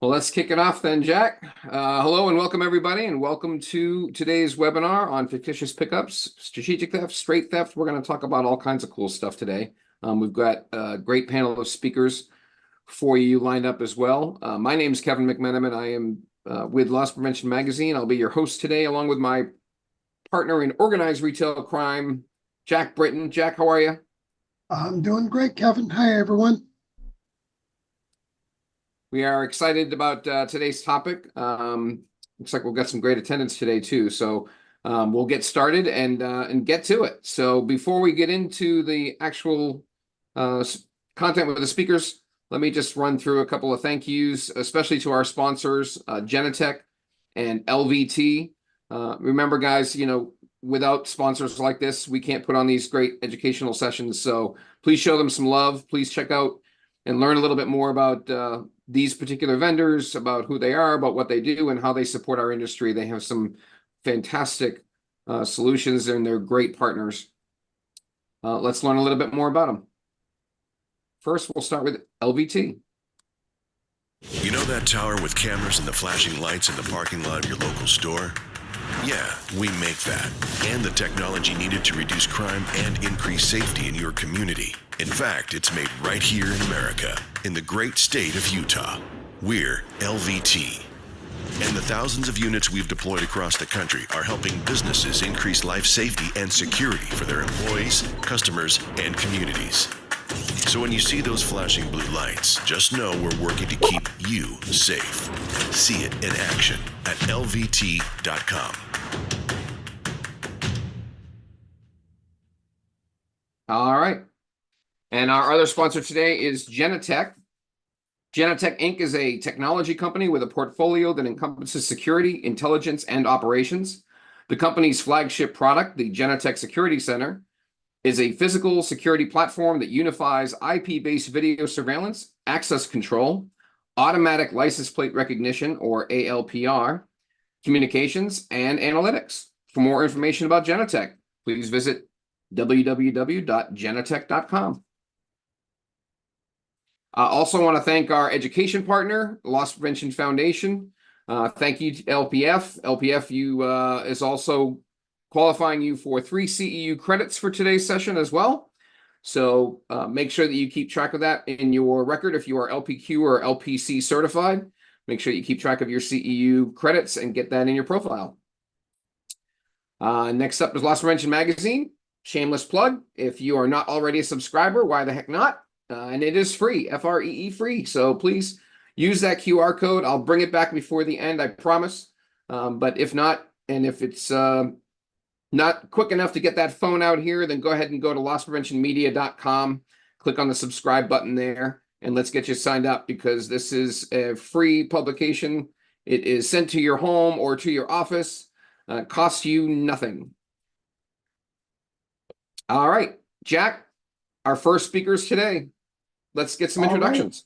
Well, let's kick it off then, Jack. Hello and welcome everybody, and welcome to today's webinar on fictitious pickups, strategic theft, straight theft. We're going to talk about all kinds of cool stuff today. We've got a great panel of speakers for you lined up as well. My name is Kevin McMenamin. I am with Loss Prevention Magazine. I'll be your host today, along with my partner in organized retail crime, Jack Britton. Jack, how are you? I'm doing great, Kevin. Hi, everyone. We are excited about today's topic. Looks like we'll get some great attendance today too. So we'll get started and get to it. So before we get into the actual content with the speakers, let me just run through a couple of thank yous, especially to our sponsors, Genetec and LVT. Remember, guys, without sponsors like this, we can't put on these great educational sessions. So please show them some love. Please check out and learn a little bit more about these particular vendors, about who they are, about what they do, and how they support our industry. They have some fantastic solutions, and they're great partners. Let's learn a little bit more about them. First, we'll start with LVT. You know that tower with cameras and the flashing lights in the parking lot of your local store? Yeah, we make that, and the technology needed to reduce crime and increase safety in your community. In fact, it's made right here in America, in the great state of Utah. We're LVT. And the thousands of units we've deployed across the country are helping businesses increase life safety and security for their employees, customers, and communities. So when you see those flashing blue lights, just know we're working to keep you safe. See it in action at lvt.com. All right. And our other sponsor today is Genetec. Genetec Inc. is a technology company with a portfolio that encompasses security, intelligence, and operations. The company's flagship product, the Genetec Security Center, is a physical security platform that unifies IP-based video surveillance, access control, automatic license plate recognition, or ALPR, communications, and analytics. For more information about Genetec, please visit www.genetec.com. I also want to thank our education partner, Loss Prevention Foundation. Thank you to LPF. LPF is also qualifying you for 3 CEU credits for today's session as well. So make sure that you keep track of that in your record. If you are LPQ or LPC certified, make sure you keep track of your CEU credits and get that in your profile. Next up is Loss Prevention Magazine. Shameless plug. If you are not already a subscriber, why the heck not? And it is free, FREE free. So please use that QR code. I'll bring it back before the end, I promise. But if not, and if it's not quick enough to get that phone out here, then go ahead and go to losspreventionmedia.com, click on the subscribe button there, and let's get you signed up, because this is a free publication. It is sent to your home or to your office. It costs you nothing. All right, Jack, our first speakers today. Let's get some introductions.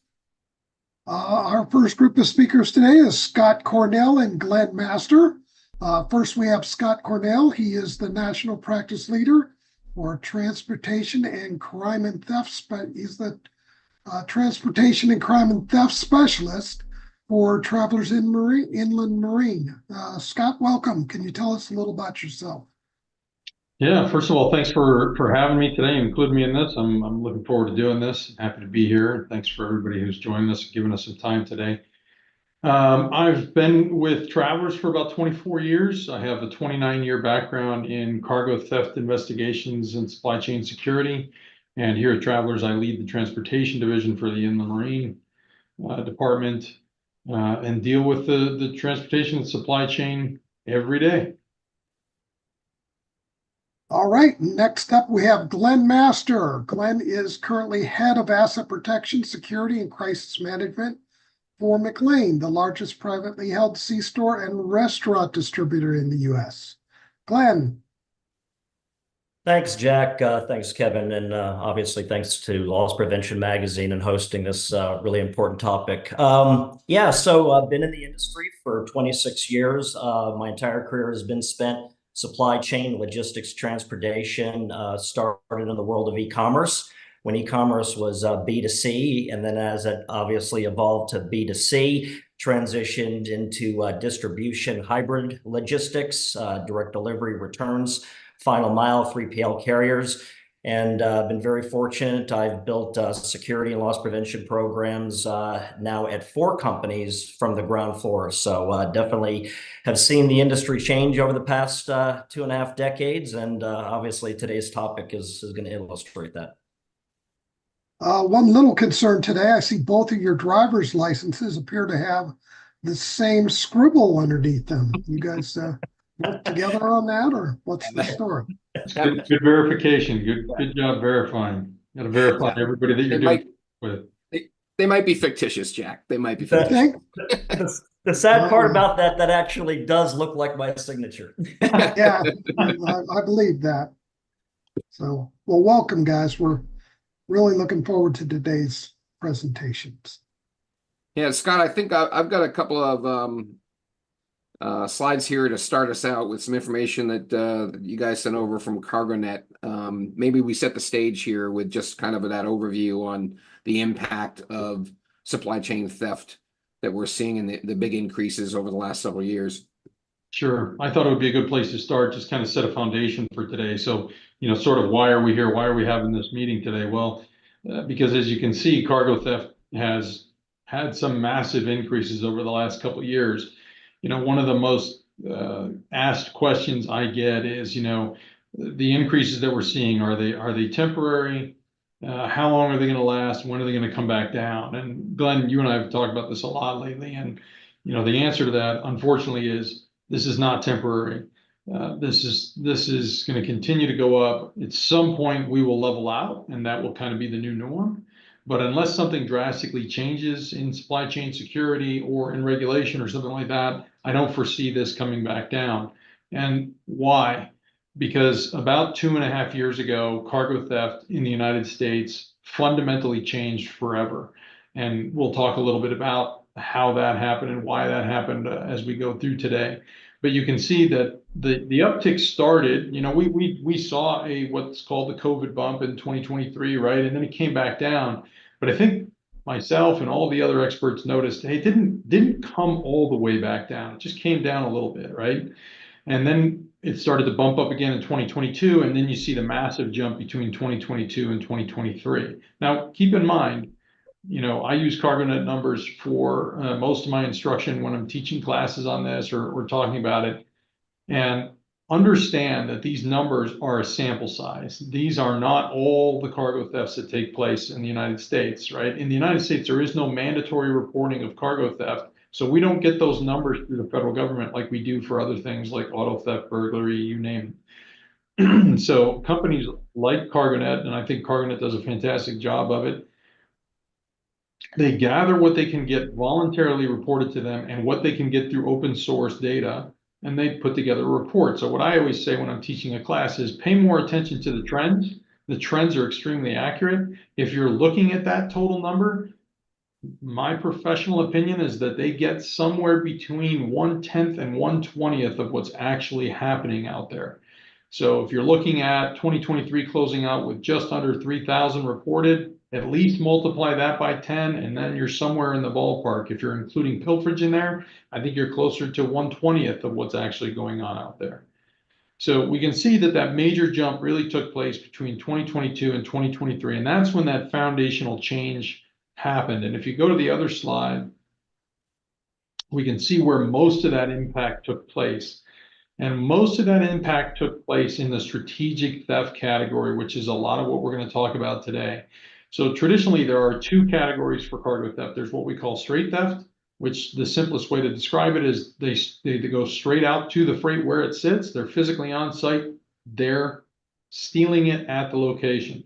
Our first group of speakers today is Scott Cornel and Glenn Master. First, we have Scott Cornel. He is the National Practice Leader for Transportation and Crime and Theft. He's the Transportation and Crime and Theft Specialist for Travelers Inland Marine. Scott, welcome. Can you tell us a little about yourself? Yeah, first of all, thanks for having me today and including me in this. I'm looking forward to doing this. Happy to be here. Thanks for everybody who's joined us, giving us some time today. I've been with Travelers for about 24 years. I have a 29-year background in cargo theft investigations and supply chain security. And here at Travelers, I lead the transportation division for the Inland Marine Department and deal with the transportation and supply chain every day. All right, next up we have Glenn Master. Glenn is currently Head of Asset Protection, Security, and Crisis Management for McLean, the largest privately held C-store and restaurant distributor in the U.S. Glenn. Thanks, Jack. Thanks, Kevin. And obviously, thanks to Loss Prevention Magazine and hosting this really important topic. So I've been in the industry for 26 years. My entire career has been spent supply chain, logistics, transportation, started in the world of e-commerce. when e-commerce was B2C, and then as it obviously evolved to B2C, transitioned into distribution hybrid logistics, direct delivery returns, final mile 3PL carriers. And been very fortunate. I've built security and loss prevention programs now at 4 companies from the ground floor. So definitely have seen the industry change over the past 2.5 decades. And obviously today's topic is going to illustrate that. One little concern today, I see both of your driver's licenses appear to have the same scribble underneath them. You guys work together on that, or what's the story? Good verification. Good job verifying. Got to verify everybody that you're doing with. They might be fictitious, Jack. They might be You fictitious. think? The sad part about that actually does look like my signature. Yeah, I believe that. So, well, welcome, guys. We're really looking forward to today's presentations. Yeah, Scott, I think I've got a couple of slides here to start us out with some information that you guys sent over from CargoNet. Maybe we set the stage here with just kind of that overview on the impact of supply chain theft that we're seeing in the big increases over the last several years. Sure. I thought it would be a good place to start, just kind of set a foundation for today. So, sort of why are we here? Why are we having this meeting today? Well, because as you can see, cargo theft has had some massive increases over the last couple of years. One of the most asked questions I get is, the increases that we're seeing, are they temporary? How long are they going to last? When are they going to come back down? And Glenn, you and I have talked about this a lot lately. And, the answer to that, unfortunately, is this is not temporary. This is going to continue to go up. At some point, we will level out, and that will kind of be the new norm. But unless something drastically changes in supply chain security or in regulation or something like that, I don't foresee this coming back down. And why? Because about 2.5 years ago, cargo theft in the United States fundamentally changed forever. And we'll talk a little bit about how that happened and why that happened as we go through today. But you can see that the uptick started, we saw what's called the COVID bump in 2023, right? And then it came back down. But I think myself and all the other experts noticed, hey, it didn't come all the way back down. It just came down a little bit, right? And then it started to bump up again in 2022. And then you see the massive jump between 2022 and 2023. Now, keep in mind, I use CargoNet numbers for most of my instruction when I'm teaching classes on this or talking about it. And understand that these numbers are a sample size. These are not all the cargo thefts that take place in the United States, right? In the United States, there is no mandatory reporting of cargo theft. So we don't get those numbers through the federal government like we do for other things like auto theft, burglary, you name it. So companies like CargoNet, and I think CargoNet does a fantastic job of it, they gather what they can get voluntarily reported to them and what they can get through open source data, and they put together a report. So what I always say when I'm teaching a class is pay more attention to the trends. The trends are extremely accurate. If you're looking at that total number, my professional opinion is that they get somewhere between 1/10 and 1/20 of what's actually happening out there. So if you're looking at 2023 closing out with just under 3,000 reported, at least multiply that by 10, and then you're somewhere in the ballpark. If you're including pilferage in there, I think you're closer to 1/20 of what's actually going on out there. So we can see that major jump really took place between 2022 and 2023, and that's when that foundational change happened. And if you go to the other slide, we can see where most of that impact took place. And most of that impact took place in the strategic theft category, which is a lot of what we're going to talk about today. So traditionally, there are 2 categories for cargo theft. There's what we call straight theft, which the simplest way to describe it is they go straight out to the freight where it sits. They're physically on site. They're stealing it at the location.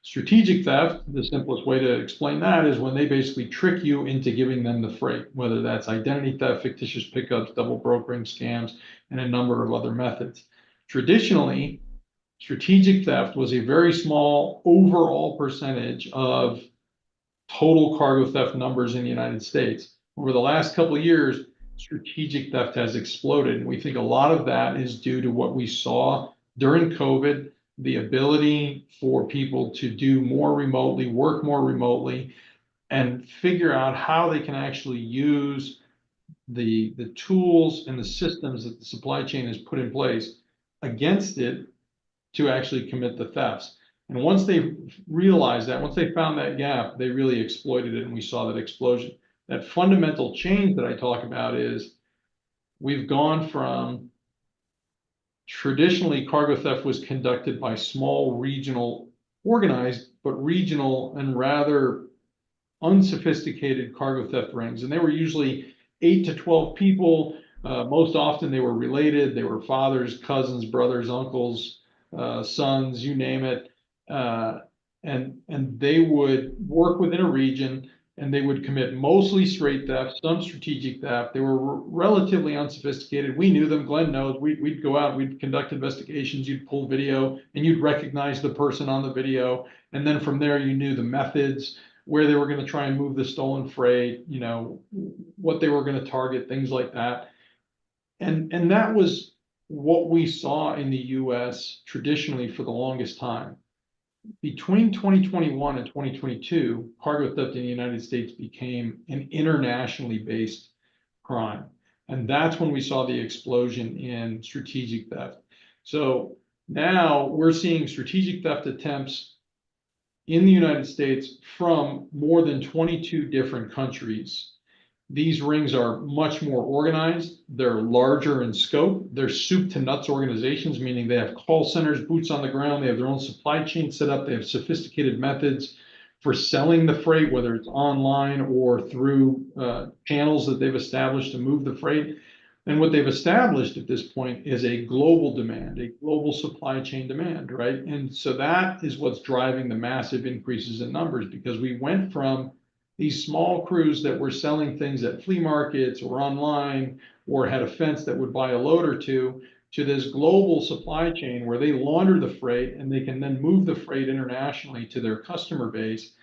Strategic theft, the simplest way to explain that is when they basically trick you into giving them the freight, whether that's identity theft, fictitious pickups, double brokering scams, and a number of other methods. Traditionally, strategic theft was a very small overall percentage of total cargo theft numbers in the United States. Over the last couple of years, strategic theft has exploded. And we think a lot of that is due to what we saw during COVID, the ability for people to do more remotely, work more remotely, and figure out how they can actually use the tools and the systems that the supply chain has put in place against it to actually commit the thefts. And once they realized that, once they found that gap, they really exploited it, and we saw that explosion. That fundamental change that I talk about is we've gone from traditionally cargo theft was conducted by small regional, organized, but regional and rather unsophisticated cargo theft rings. And they were usually 8 to 12 people. Most often they were related. They were fathers, cousins, brothers, uncles, sons, you name it. And they would work within a region, and they would commit mostly straight theft, some strategic theft. They were relatively unsophisticated. We knew them. Glenn knows. We'd go out, we'd conduct investigations, you'd pull video, and you'd recognize the person on the video. And then from there, you knew the methods, where they were going to try and move the stolen freight, you know, what they were going to target, things like that. And that was what we saw in the US traditionally for the longest time. Between 2021 and 2022, cargo theft in the United States became an internationally based crime. And that's when we saw the explosion in strategic theft. So now we're seeing strategic theft attempts in the United States from more than 22 different countries. These rings are much more organized. They're larger in scope. They're soup to nuts organizations, meaning they have call centers, boots on the ground. They have their own supply chain set up. They have sophisticated methods for selling the freight, whether it's online or through channels that they've established to move the freight. And what they've established at this point is a global demand, a global supply chain demand, right? And so that is what's driving the massive increases in numbers, because we went from these small crews that were selling things at flea markets or online or had a fence that would buy a load or two, to this global supply chain where they launder the freight and they can then move the freight internationally to their customer base,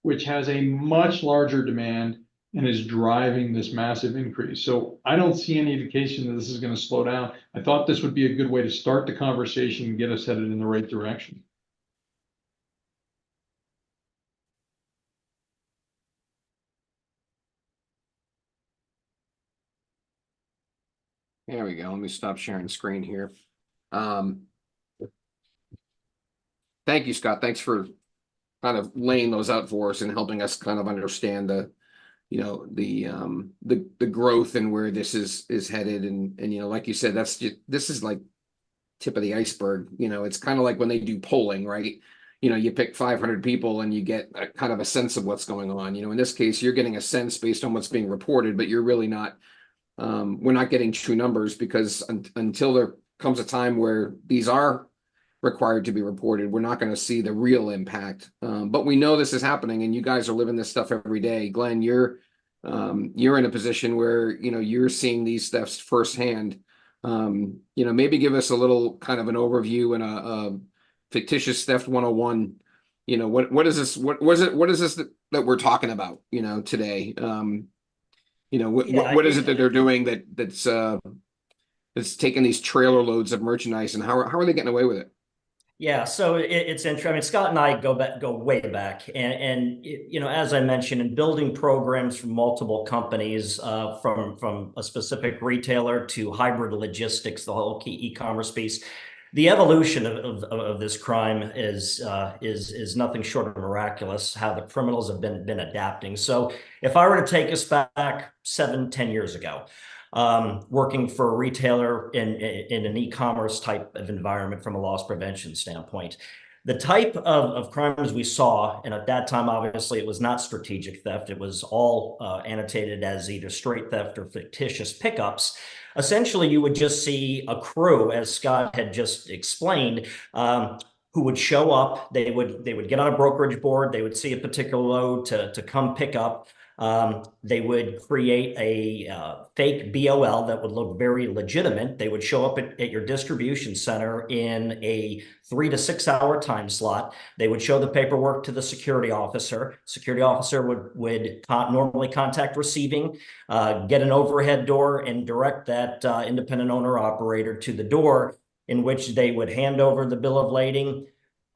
which has a much larger demand and is driving this massive increase. So I don't see any indication that this is going to slow down. I thought this would be a good way to start the conversation and get us headed in the right direction. There we go. Let me stop sharing screen here. Thank you, Scott. Thanks for kind of laying those out for us and helping us kind of understand the, you know, the growth and where this is headed. And you know, like you said, that's just, this is like tip of the iceberg. You know, it's kind of like when they do polling, right? You know, you pick 500 people and you get a kind of a sense of what's going on. You know, in this case, you're getting a sense based on what's being reported, but you're really not, we're not getting true numbers, because until there comes a time where these are required to be reported, we're not going to see the real impact. But we know this is happening, and you guys are living this stuff every day. Glenn, you're in a position where, you know, you're seeing these thefts firsthand. You know, maybe give us a little kind of an overview and a fictitious theft 101. You know, what is this? What is this that we're talking about, you know, today? You know, what is it that they're doing that's taking these trailer loads of merchandise, and how are they getting away with it? Yeah, so it's interesting. I mean, Scott and I go way back, and you know, as I mentioned, in building programs for multiple companies, from a specific retailer to hybrid logistics, the whole key e-commerce piece, the evolution of this crime is nothing short of miraculous. How the criminals have been adapting. So, if I were to take us back 7-10 years ago, working for a retailer in an e-commerce type of environment from a loss prevention standpoint, the type of crimes we saw, and at that time, obviously, it was not strategic theft. It was all annotated as either straight theft or fictitious pickups. Essentially, you would just see a crew, as Scott had just explained, who would show up. They would get on a brokerage board. They would see a particular load to come pick up. They would create a fake BOL that would look very legitimate. They would show up at your distribution center in a 3 to 6 hour time slot. They would show the paperwork to the security officer. Security officer would normally contact receiving, get an overhead door, and direct that independent owner operator to the door, in which they would hand over the bill of lading,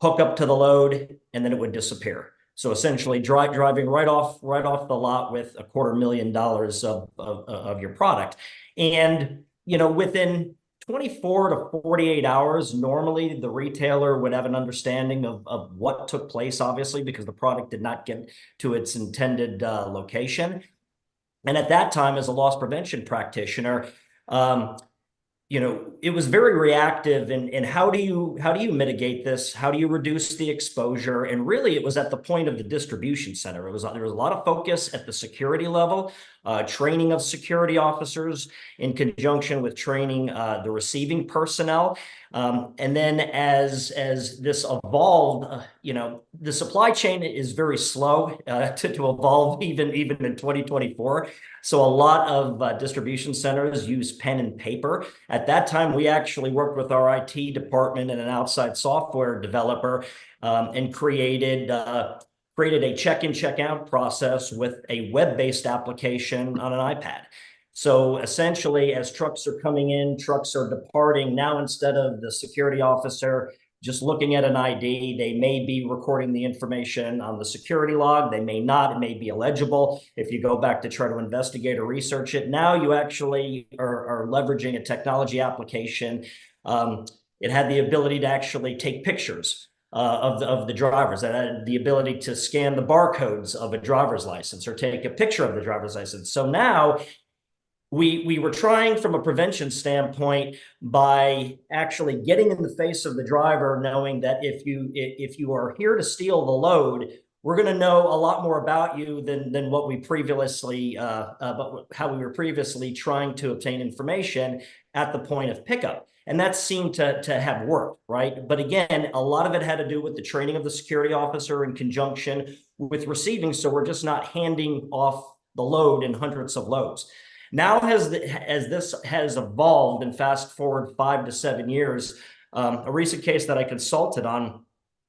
hook up to the load, and then it would disappear. So essentially driving right off the lot with $250,000 of your product. And, within 24 to 48 hours, normally the retailer would have an understanding of what took place, obviously, because the product did not get to its intended location. And at that time, as a loss prevention practitioner, it was very reactive. And how do you mitigate this? How do you reduce the exposure? And really, it was at the point of the distribution center. There was a lot of focus at the security level, training of security officers in conjunction with training the receiving personnel. And then as this evolved, the supply chain is very slow to evolve even in 2024. So a lot of distribution centers use pen and paper. At that time, we actually worked with our IT department and an outside software developer and created a check-in, check-out process with a web-based application on an iPad. So essentially, as trucks are coming in, trucks are departing. Now, instead of the security officer just looking at an ID, they may be recording the information on the security log. They may not. It may be illegible if you go back to try to investigate or research it. Now you actually are leveraging a technology application. It had the ability to actually take pictures of the drivers, that had the ability to scan the barcodes of a driver's license or take a picture of the driver's license. So now we were trying from a prevention standpoint by actually getting in the face of the driver, knowing that if you are here to steal the load, we're going to know a lot more about you than what we previously, but how we were previously trying to obtain information at the point of pickup. And that seemed to have worked, right? But again, a lot of it had to do with the training of the security officer in conjunction with receiving. So we're just not handing off the load in hundreds of loads. Now, as this has evolved, and fast forward 5 to 7 years, a recent case that I consulted on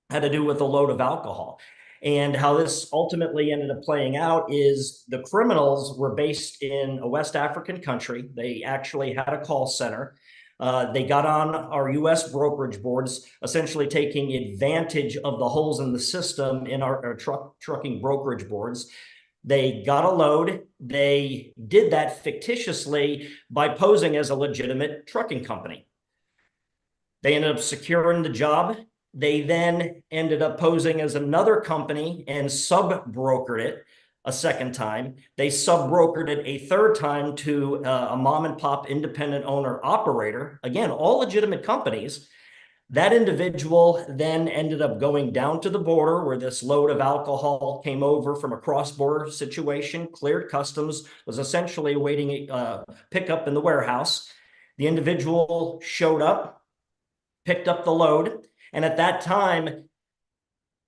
had to do with a load of alcohol. And how this ultimately ended up playing out is the criminals were based in a West African country. They actually had a call center. They got on our U.S. brokerage boards, essentially taking advantage of the holes in the system in our trucking brokerage boards. They got a load. They did that fictitiously by posing as a legitimate trucking company. They ended up securing the job. They then ended up posing as another company and sub-brokered it a second time. They sub-brokered it a third time to a mom and pop independent owner operator. Again, all legitimate companies. That individual then ended up going down to the border where this load of alcohol came over from a cross-border situation, cleared customs, was essentially awaiting a pickup in the warehouse. The individual showed up, picked up the load, and at that time,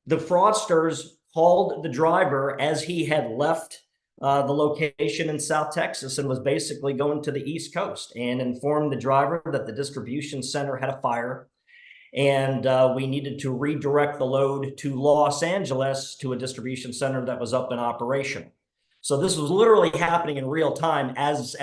the fraudsters called the driver as he had left the location in South Texas and was basically going to the East Coast, and informed the driver that the distribution center had a fire. And we needed to redirect the load to Los Angeles to a distribution center that was up and operational. So this was literally happening in real time as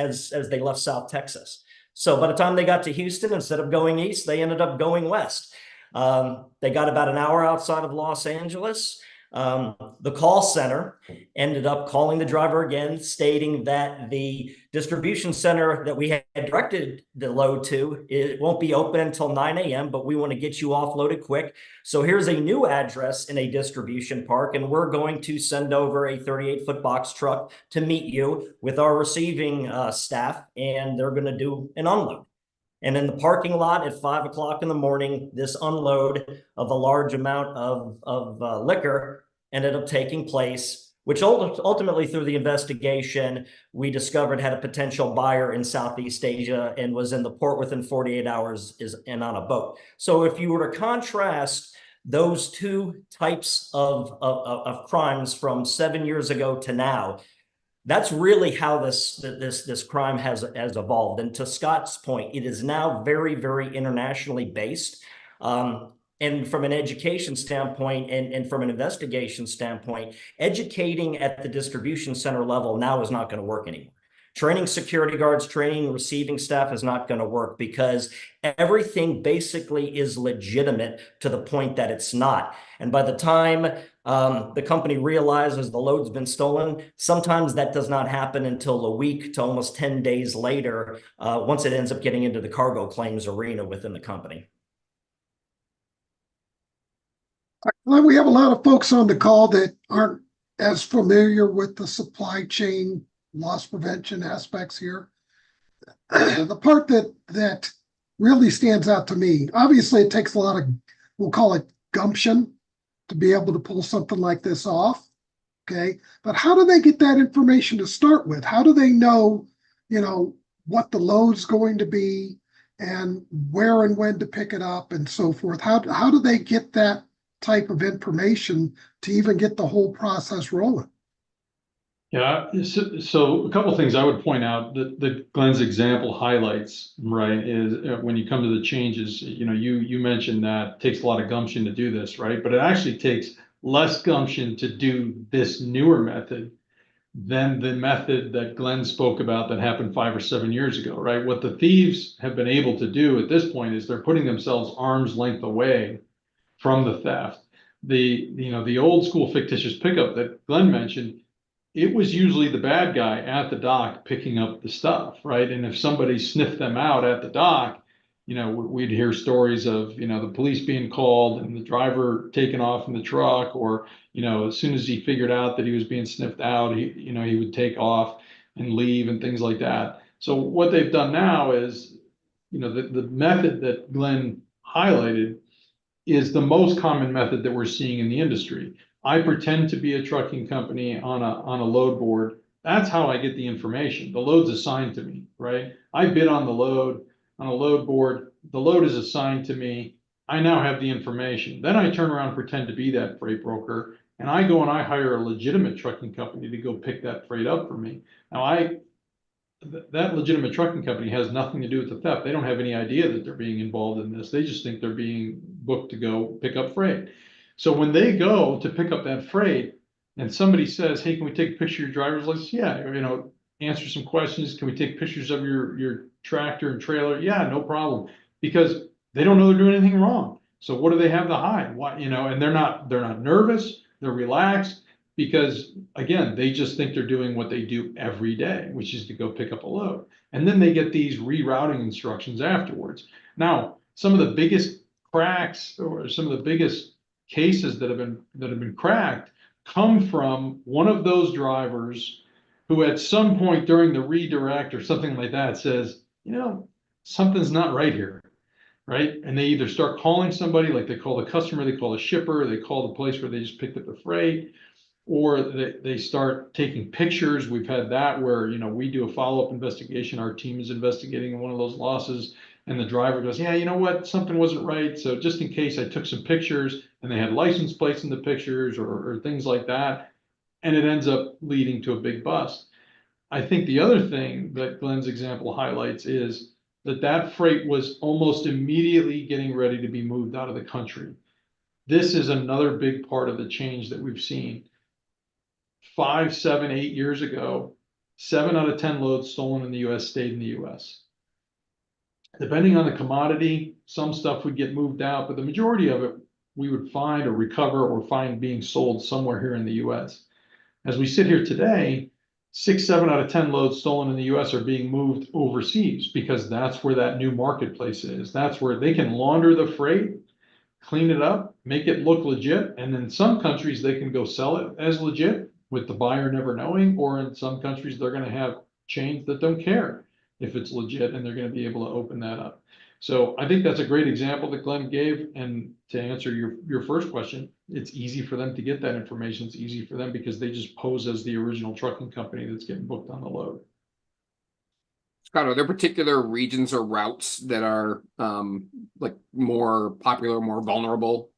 they left South Texas. So by the time they got to Houston, instead of going east, they ended up going west. They got about an hour outside of Los Angeles. The call center ended up calling the driver again, stating that the distribution center that we had directed the load to, it won't be open until 9 a.m., but we want to get you offloaded quick. So here's a new address in a distribution park, and we're going to send over a 38-foot box truck to meet you with our receiving staff, and they're going to do an unload. And in the parking lot at 5 o'clock in the morning, this unload of a large amount of liquor ended up taking place, which ultimately, through the investigation, we discovered had a potential buyer in Southeast Asia and was in the port within 48 hours and on a boat. So if you were to contrast those two types of crimes from 7 years ago to now, that's really how this crime has evolved. And to Scott's point, it is now very, very internationally based. And from an education standpoint and from an investigation standpoint, educating at the distribution center level now is not going to work anymore. Training security guards, training receiving staff is not going to work because everything basically is legitimate to the point that it's not. And by the time the company realizes the load's been stolen, sometimes that does not happen until a week to almost 10 days later, once it ends up getting into the cargo claims arena within the company. Well, we have a lot of folks on the call that aren't as familiar with the supply chain loss prevention aspects here. The part that really stands out to me, obviously it takes a lot of, we'll call it gumption, to be able to pull something like this off. Okay. But how do they get that information to start with? How do they know, what the load's going to be and where and when to pick it up and so forth? How do they get that type of information to even get the whole process rolling? Yeah, so a couple of things I would point out that Glenn's example highlights, right, is when you come to the changes, you mentioned that it takes a lot of gumption to do this, right? But it actually takes less gumption to do this newer method than the method that Glenn spoke about that happened 5 or 7 years ago, right? What the thieves have been able to do at this point is they're putting themselves arm's length away from the theft. The old school fictitious pickup that Glenn mentioned, it was usually the bad guy at the dock picking up the stuff, right? And if somebody sniffed them out at the dock, we'd hear stories of, the police being called and the driver taken off in the truck, or, as soon as he figured out that he was being sniffed out, he would take off and leave and things like that. So what they've done now is, the method that Glenn highlighted is the most common method that we're seeing in the industry. I pretend to be a trucking company on a load board. That's how I get the information. The load's assigned to me, right? I bid on the load on a load board. The load is assigned to me. I now have the information. Then I turn around and pretend to be that freight broker, and I go and I hire a legitimate trucking company to go pick that freight up for me. Now that legitimate trucking company has nothing to do with the theft. They don't have any idea that they're being involved in this. They just think they're being booked to go pick up freight. So when they go to pick up that freight and somebody says, hey, can we take a picture of your driver's license? Yeah, answer some questions. Can we take pictures of your tractor and trailer? Yeah, no problem. Because they don't know they're doing anything wrong. So what do they have to hide? What, and they're not nervous, they're relaxed, because again, they just think they're doing what they do every day, which is to go pick up a load. And then they get these rerouting instructions afterwards. Now, some of the biggest cracks or some of the biggest cases that have been cracked come from one of those drivers who at some point during the redirect or something like that says, something's not right here, right? And they either start calling somebody, like they call the customer, they call the shipper, they call the place where they just picked up the freight, or they start taking pictures. We've had that where, we do a follow-up investigation. Our team is investigating one of those losses, and the driver goes, yeah, you know what, something wasn't right. So just in case, I took some pictures, and they had license plates in the pictures or things like that. And it ends up leading to a big bust. I think the other thing that Glenn's example highlights is that freight was almost immediately getting ready to be moved out of the country. This is another big part of the change that we've seen. 5, 7, 8 years ago, 7 out of 10 loads stolen in the US stayed in the US. Depending on the commodity, some stuff would get moved out, but the majority of it we would find or recover or find being sold somewhere here in the US. As we sit here today, 6, 7 out of 10 loads stolen in the US are being moved overseas because that's where that new marketplace is. That's where they can launder the freight, clean it up, make it look legit. And in some countries, they can go sell it as legit with the buyer never knowing, or in some countries, they're going to have chains that don't care if it's legit, and they're going to be able to open that up. So I think that's a great example that Glenn gave. And to answer your first question, it's easy for them to get that information. It's easy for them because they just pose as the original trucking company that's getting booked on the load. Scott, are there particular regions or routes that are like more popular, more vulnerable?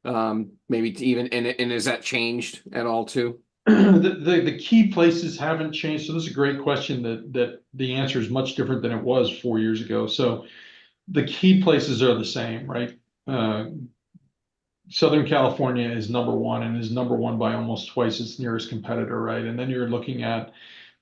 Maybe to even, and has that changed at all too? The key places haven't changed. So this is a great question that the answer is much different than it was 4 years ago. So the key places are the same, right? Southern California is #1 and is #1 by almost twice its nearest competitor, right? And then you're looking at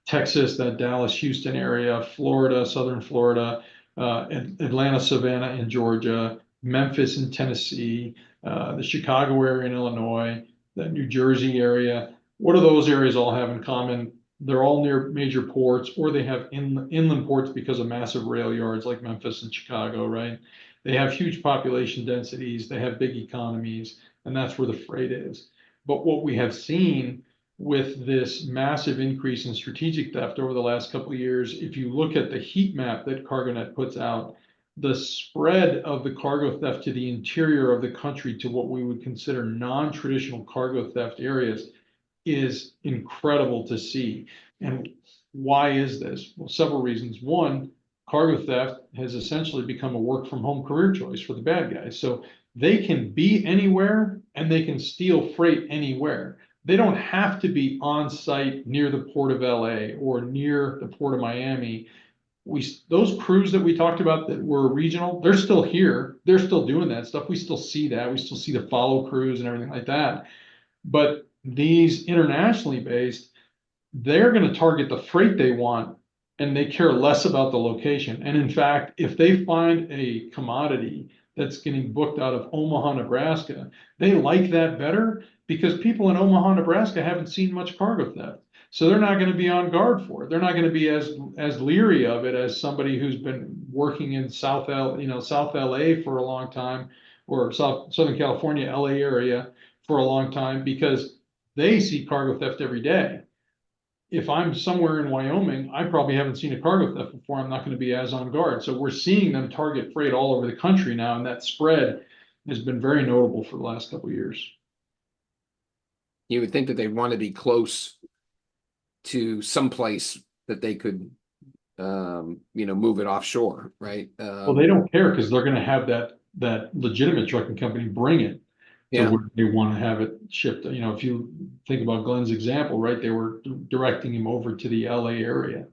Texas, that Dallas, Houston area, Florida, Southern Florida, Atlanta, Savannah in Georgia, Memphis in Tennessee, the Chicago area in Illinois, the New Jersey area. What do those areas all have in common? They're all near major ports, or they have inland ports because of massive rail yards like Memphis and Chicago, right? They have huge population densities, they have big economies, and that's where the freight is. But what we have seen with this massive increase in strategic theft over the last couple of years, if you look at the heat map that CargoNet puts out, the spread of the cargo theft to the interior of the country to what we would consider non-traditional cargo theft areas is incredible to see. And why is this? Well, several reasons. One, cargo theft has essentially become a work from home career choice for the bad guys. So they can be anywhere and they can steal freight anywhere. They don't have to be on site near the port of LA or near the port of Miami. Those crews that we talked about that were regional, they're still here. They're still doing that stuff. We still see that. We still see the follow crews and everything like that. But these internationally based, they're going to target the freight they want and they care less about the location. And in fact, if they find a commodity that's getting booked out of Omaha, Nebraska, they like that better because people in Omaha, Nebraska haven't seen much cargo theft. So they're not going to be on guard for it. They're not going to be as leery of it as somebody who's been working in South LA for a long time, or Southern California, LA area for a long time, because they see cargo theft every day. If I'm somewhere in Wyoming, I probably haven't seen a cargo theft before. I'm not going to be as on guard. So we're seeing them target freight all over the country now, and that spread has been very notable for the last couple of years. You would think that they'd want to be close to some place that they could, move it offshore, right? Well, they don't care because they're going to have that legitimate trucking company bring it to Yeah. where they want to have it shipped. If you think about Glenn's example, right, they were directing him over to the LA area,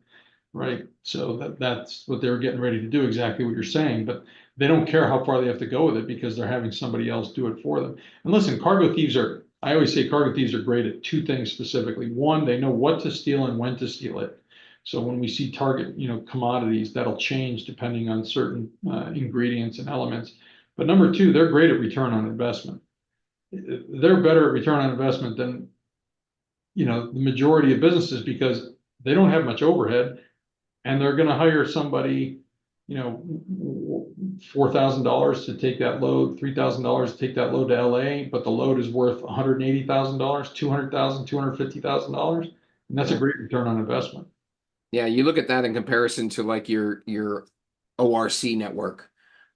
right? So that's what they were getting ready to do, exactly what you're saying. But they don't care how far they have to go with it because they're having somebody else do it for them. And listen, I always say cargo thieves are great at two things specifically. One, they know what to steal and when to steal it. So when we see target, commodities, that'll change depending on certain ingredients and elements. But number two, they're great at return on investment. They're better at return on investment than, the majority of businesses because they don't have much overhead and they're going to hire somebody, $4,000 to take that load, $3,000 to take that load to LA, but the load is worth $180,000, $200,000, $250,000. And that's a great return on investment. Yeah, you look at that in comparison to like your ORC network.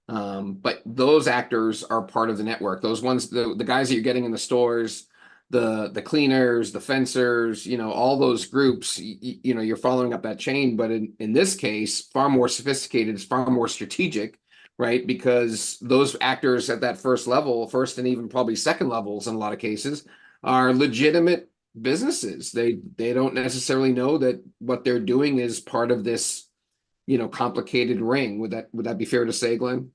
But those actors are part of the network. Those ones, the guys that you're getting in the stores, the cleaners, the fencers, all those groups, you're following up that chain. But in this case, far more sophisticated, it's far more strategic, right? Because those actors at that first and even probably second levels in a lot of cases are legitimate businesses. They don't necessarily know that what they're doing is part of this, complicated ring. Would that be fair to say, Glenn?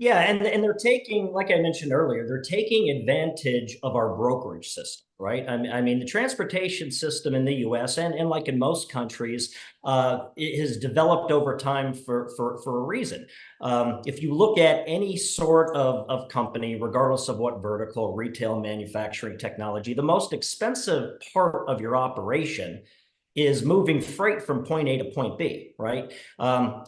Yeah, and they're taking, like I mentioned earlier, they're taking advantage of our brokerage system, right? I mean, the transportation system in the U.S. and like in most countries, it has developed over time for a reason. If you look at any sort of company, regardless of what vertical, retail, manufacturing, technology, the most expensive part of your operation is moving freight from point A to point B, right?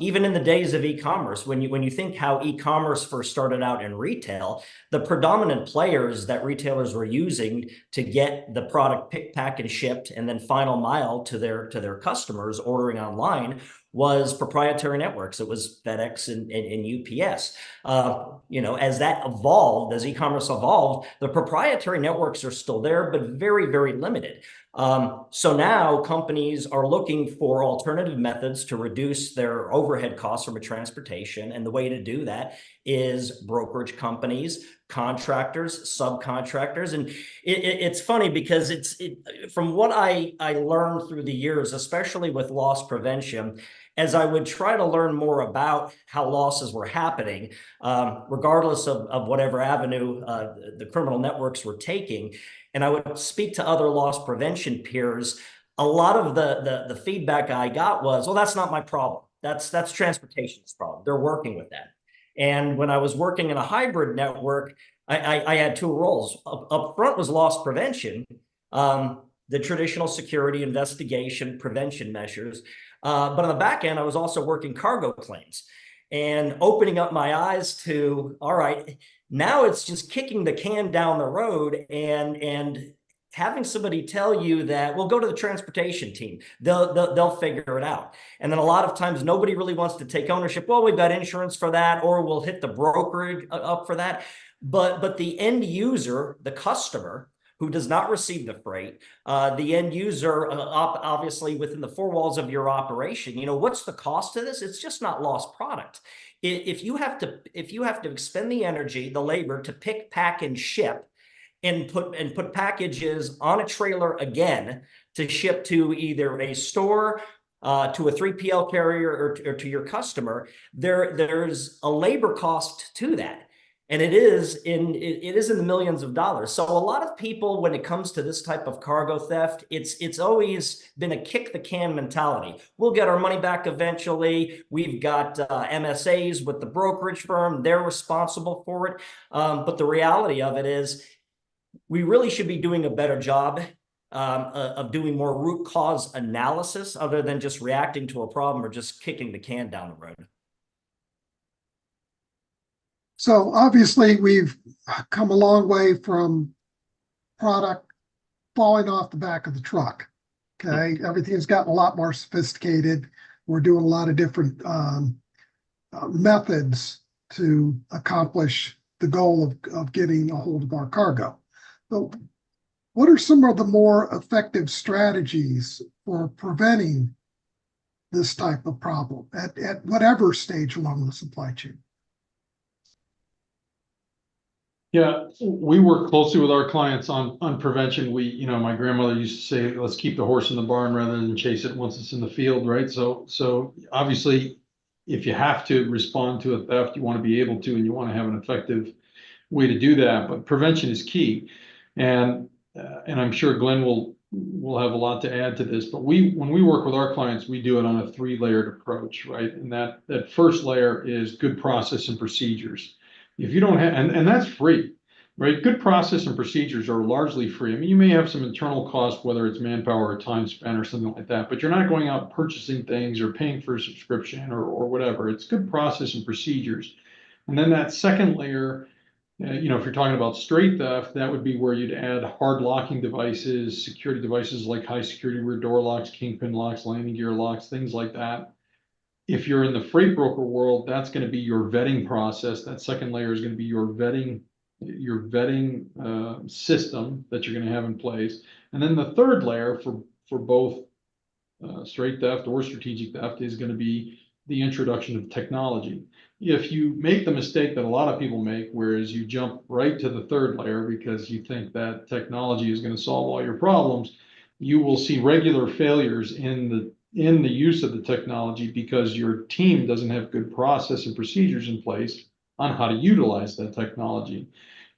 Even in the days of e-commerce, when you think how e-commerce first started out in retail, the predominant players that retailers were using to get the product picked, packed, and shipped, and then final mile to their customers ordering online was proprietary networks. It was FedEx and UPS. As that evolved, as e-commerce evolved, the proprietary networks are still there, but very, very limited. So now companies are looking for alternative methods to reduce their overhead costs from a transportation. And the way to do that is brokerage companies, contractors, subcontractors. And it's funny because from what I learned through the years, especially with loss prevention, as I would try to learn more about how losses were happening, regardless of whatever avenue the criminal networks were taking, and I would speak to other loss prevention peers, a lot of the feedback I got was, well, that's not my problem. That's transportation's problem. They're working with that. And when I was working in a hybrid network, I had two roles. Up front was loss prevention, the traditional security investigation prevention measures. But on the back end, I was also working cargo claims and opening up my eyes to, all right, now it's just kicking the can down the road and having somebody tell you that, well, go to the transportation team. They'll figure it out. And then a lot of times nobody really wants to take ownership. Well, we've got insurance for that, or we'll hit the brokerage up for that. But the end user, the customer, who does not receive the freight, the end user, obviously within the four walls of your operation, what's the cost of this? It's just not lost product. If you have to expend the energy, the labor to pick, pack, and ship, and put packages on a trailer again to ship to either a store, to a 3PL carrier, or to your customer, there's a labor cost to that. And it is in the millions of dollars. So a lot of people, when it comes to this type of cargo theft, it's always been a kick the can mentality. We'll get our money back eventually. We've got MSAs with the brokerage firm. They're responsible for it. But the reality of it is, we really should be doing a better job of doing more root cause analysis, other than just reacting to a problem or just kicking the can down the road. So obviously we've come a long way from product falling off the back of the truck. Okay, everything's gotten a lot more sophisticated. We're doing a lot of different methods to accomplish the goal of getting a hold of our cargo. So what are some of the more effective strategies for preventing this type of problem at whatever stage along the supply chain? Yeah, we work closely with our clients on prevention. My grandmother used to say, let's keep the horse in the barn rather than chase it once it's in the field, right? So obviously, if you have to respond to a theft, you want to be able to, and you want to have an effective way to do that. But prevention is key. And I'm sure Glenn will have a lot to add to this, but when we work with our clients, we do it on a 3-layered approach, right? And that first layer is good process and procedures. If you don't have, and that's free, right? Good process and procedures are largely free. I mean, you may have some internal costs, whether it's manpower or time spent or something like that, but you're not going out purchasing things or paying for a subscription or whatever. It's good process and procedures. And then that second layer, if you're talking about straight theft, that would be where you'd add hard locking devices, security devices like high security rear door locks, kingpin locks, landing gear locks, things like that. If you're in the freight broker world, that's going to be your vetting process. That second layer is going to be your vetting system that you're going to have in place. And then the third layer for both straight theft or strategic theft is going to be the introduction of technology. If you make the mistake that a lot of people make, whereas you jump right to the third layer because you think that technology is going to solve all your problems, you will see regular failures in the use of the technology because your team doesn't have good process and procedures in place on how to utilize that technology.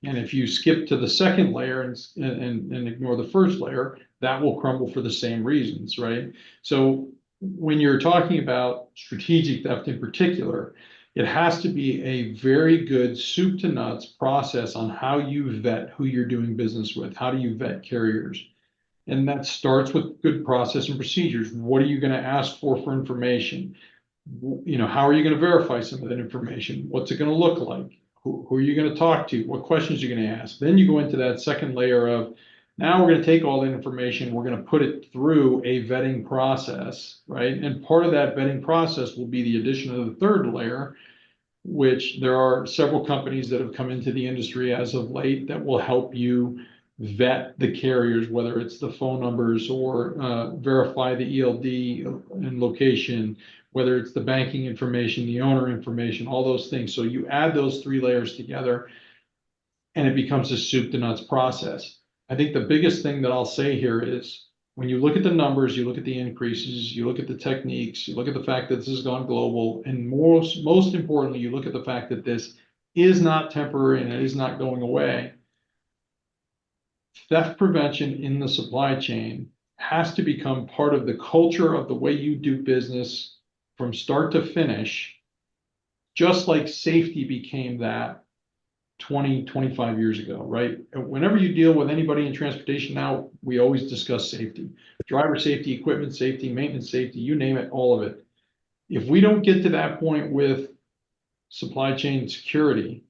And if you skip to the second layer and ignore the first layer, that will crumble for the same reasons, right? So when you're talking about strategic theft in particular, it has to be a very good soup to nuts process on how you vet who you're doing business with. How do you vet carriers? And that starts with good process and procedures. What are you going to ask for information? How are you going to verify some of that information? What's it going to look like? Who are you going to talk to? What questions are you going to ask? Then you go into that second layer of, now we're going to take all the information, we're going to put it through a vetting process, right? And part of that vetting process will be the addition of the third layer, which there are several companies that have come into the industry as of late that will help you vet the carriers, whether it's the phone numbers or verify the ELD and location, whether it's the banking information, the owner information, all those things. So you add those 3 layers together and it becomes a soup to nuts process. I think the biggest thing that I'll say here is when you look at the numbers, you look at the increases, you look at the techniques, you look at the fact that this has gone global, and most importantly, you look at the fact that this is not temporary and it is not going away. Theft prevention in the supply chain has to become part of the culture of the way you do business from start to finish, just like safety became that 20, 25 years ago, right? Whenever you deal with anybody in transportation now, we always discuss safety. Driver safety, equipment safety, maintenance safety, you name it, all of it. If we don't get to that point with supply chain security,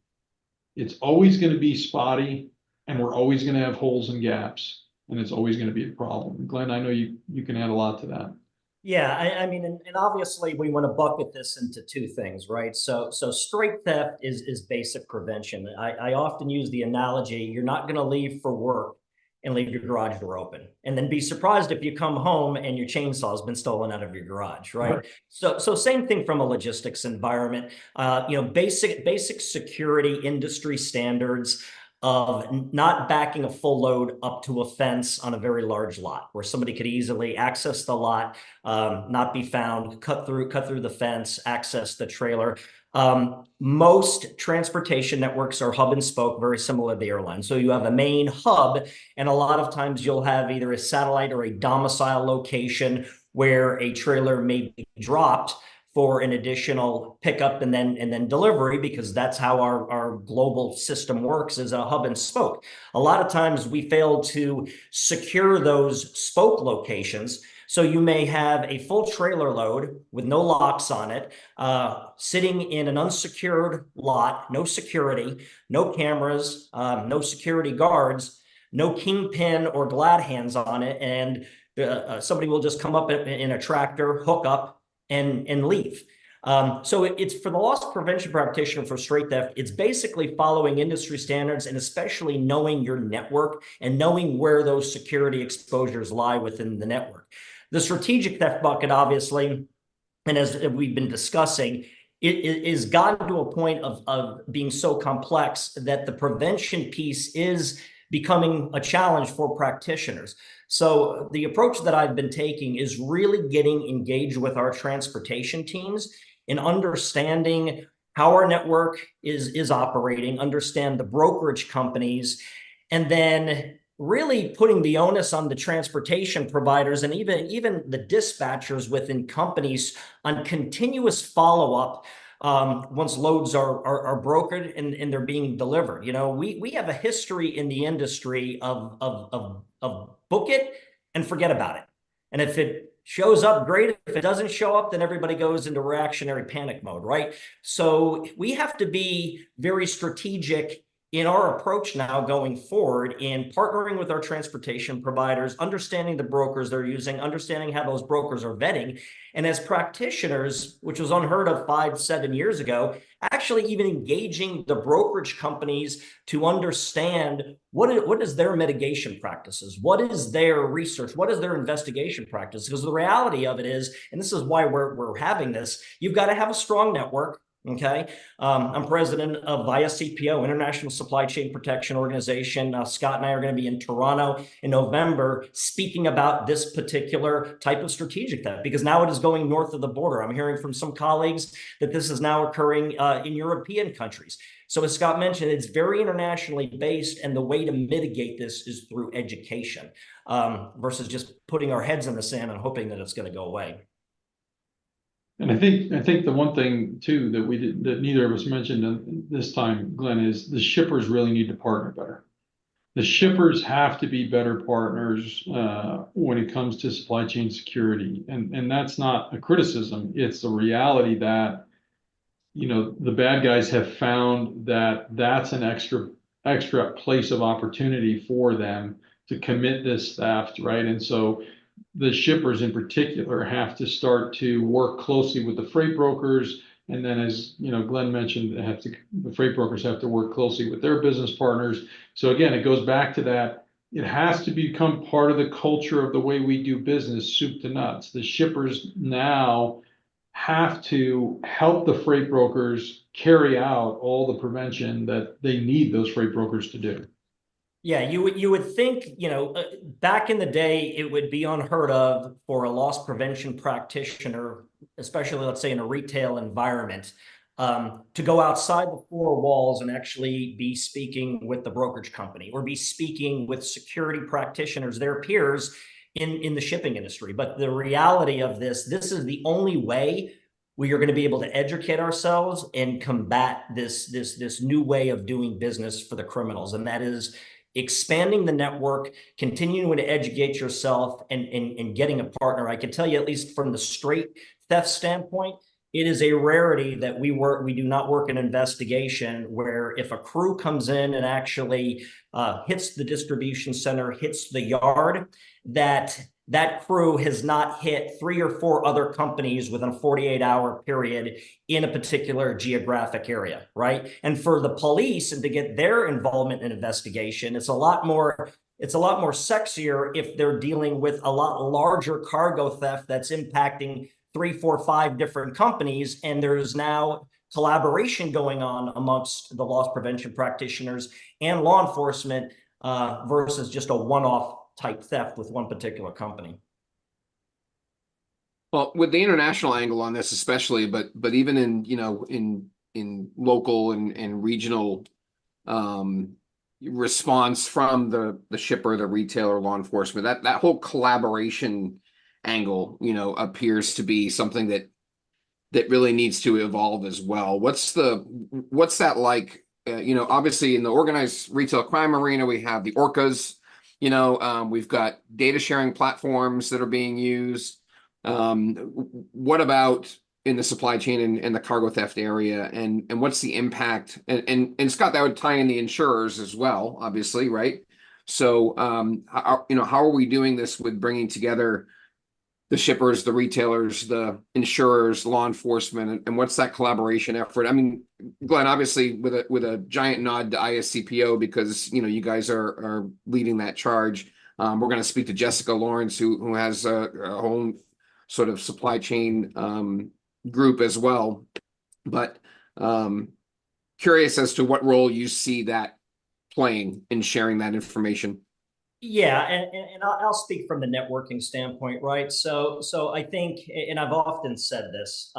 it's always going to be spotty, and we're always going to have holes and gaps, and it's always going to be a problem. Glenn, I know you can add a lot to that. Yeah, I mean, and obviously we want to bucket this into two things, right? So straight theft is basic prevention. I often use the analogy, you're not going to leave for work and leave your garage door open, and then be surprised if you come home and your chainsaw has been stolen out of your garage, right? So same thing from a logistics environment. Basic security industry standards of not backing a full load up to a fence on a very large lot where somebody could easily access the lot, not be found, cut through the fence, access the trailer. Most transportation networks are hub and spoke, very similar to the airline. So you have a main hub, and a lot of times you'll have either a satellite or a domicile location where a trailer may be dropped for an additional pickup and then delivery, because that's how our global system works, as a hub and spoke. A lot of times we fail to secure those spoke locations. So you may have a full trailer load with no locks on it, sitting in an unsecured lot, no security, no cameras, no security guards, no kingpin or glad hands on it, and somebody will just come up in a tractor, hook up, and leave. So it's for the loss prevention practitioner for straight theft. It's basically following industry standards, and especially knowing your network and knowing where those security exposures lie within the network. The strategic theft bucket, obviously, and as we've been discussing, it is gotten to a point of being so complex that the prevention piece is becoming a challenge for practitioners. So the approach that I've been taking is really getting engaged with our transportation teams in understanding how our network is operating, understand the brokerage companies, and then really putting the onus on the transportation providers and even the dispatchers within companies on continuous follow-up once loads are brokered and they're being delivered. We have a history in the industry of book it and forget about it. And if it shows up, great. If it doesn't show up, then everybody goes into reactionary panic mode, right? So we have to be very strategic in our approach now going forward in partnering with our transportation providers, understanding the brokers they're using, understanding how those brokers are vetting. And as practitioners, which was unheard of 5-7 years ago, actually even engaging the brokerage companies to understand what is their mitigation practices, what is their research, what is their investigation practice. Because the reality of it is, and this is why we're having this, you've got to have a strong network. Okay. I'm president of ISCPO, International Supply Chain Protection Organization. Scott and I are going to be in Toronto in November speaking about this particular type of strategic theft, because now it is going north of the border. I'm hearing from some colleagues that this is now occurring in European countries. So as Scott mentioned, it's very internationally based, and the way to mitigate this is through education versus just putting our heads in the sand and hoping that it's going to go away. And I think the one thing too that neither of us mentioned this time, Glenn, is the shippers really need to partner better. The shippers have to be better partners when it comes to supply chain security, and that's not a criticism. It's the reality that the bad guys have found that that's an extra place of opportunity for them to commit this theft, right? And so the shippers in particular have to start to work closely with the freight brokers. And then, as Glenn mentioned, the freight brokers have to work closely with their business partners. So again, it goes back to that. It has to become part of the culture of the way we do business, soup to nuts. The shippers now have to help the freight brokers carry out all the prevention that they need those freight brokers to do. Yeah, you would think, back in the day, it would be unheard of for a loss prevention practitioner, especially, let's say, in a retail environment, to go outside the four walls and actually be speaking with the brokerage company or be speaking with security practitioners, their peers, in the shipping industry. But the reality of this is the only way we are going to be able to educate ourselves and combat this new way of doing business for the criminals. And that is expanding the network, continuing to educate yourself, and getting a partner. I can tell you, at least from the straight theft standpoint, it is a rarity that we do not work an investigation where if a crew comes in and actually hits the distribution center, hits the yard, that crew has not hit 3 or 4 other companies within a 48-hour period in a particular geographic area, right? And for the police and to get their involvement in investigation, it's a lot more sexier if they're dealing with a lot larger cargo theft that's impacting 3, 4, 5 different companies, and there's now collaboration going on amongst the loss prevention practitioners and law enforcement versus just a one-off type theft with one particular company. Well, with the international angle on this, especially, but even in in local and regional response from the shipper, the retailer, law enforcement, that whole collaboration angle, appears to be something that really needs to evolve as well. What's that like? Obviously in the organized retail crime arena, we have the orcas. We've got data sharing platforms that are being used. What about in the supply chain and the cargo theft area, and what's the impact? And Scott, that would tie in the insurers as well, obviously, right? So, how are we doing this with bringing together the shippers, the retailers, the insurers, law enforcement, and what's that collaboration effort? I mean, Glenn, obviously with a giant nod to ISCPO, because you guys are leading that charge. We're going to speak to Jessica Lowrance, who has a whole sort of supply chain group as well. But curious as to what role you see that playing in sharing that information. Yeah, and I'll speak from the networking standpoint, right? So I think, and I've often said this,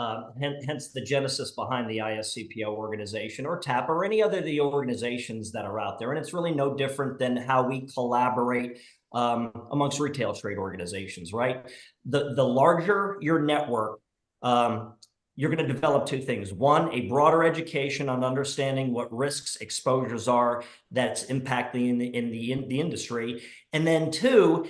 hence the genesis behind the ISCPO organization or TAP or any other of the organizations that are out there. And it's really no different than how we collaborate amongst retail trade organizations, right? The larger your network, you're going to develop 2 things. One, a broader education on understanding what risks, exposures are that's impacting in the industry. And then 2,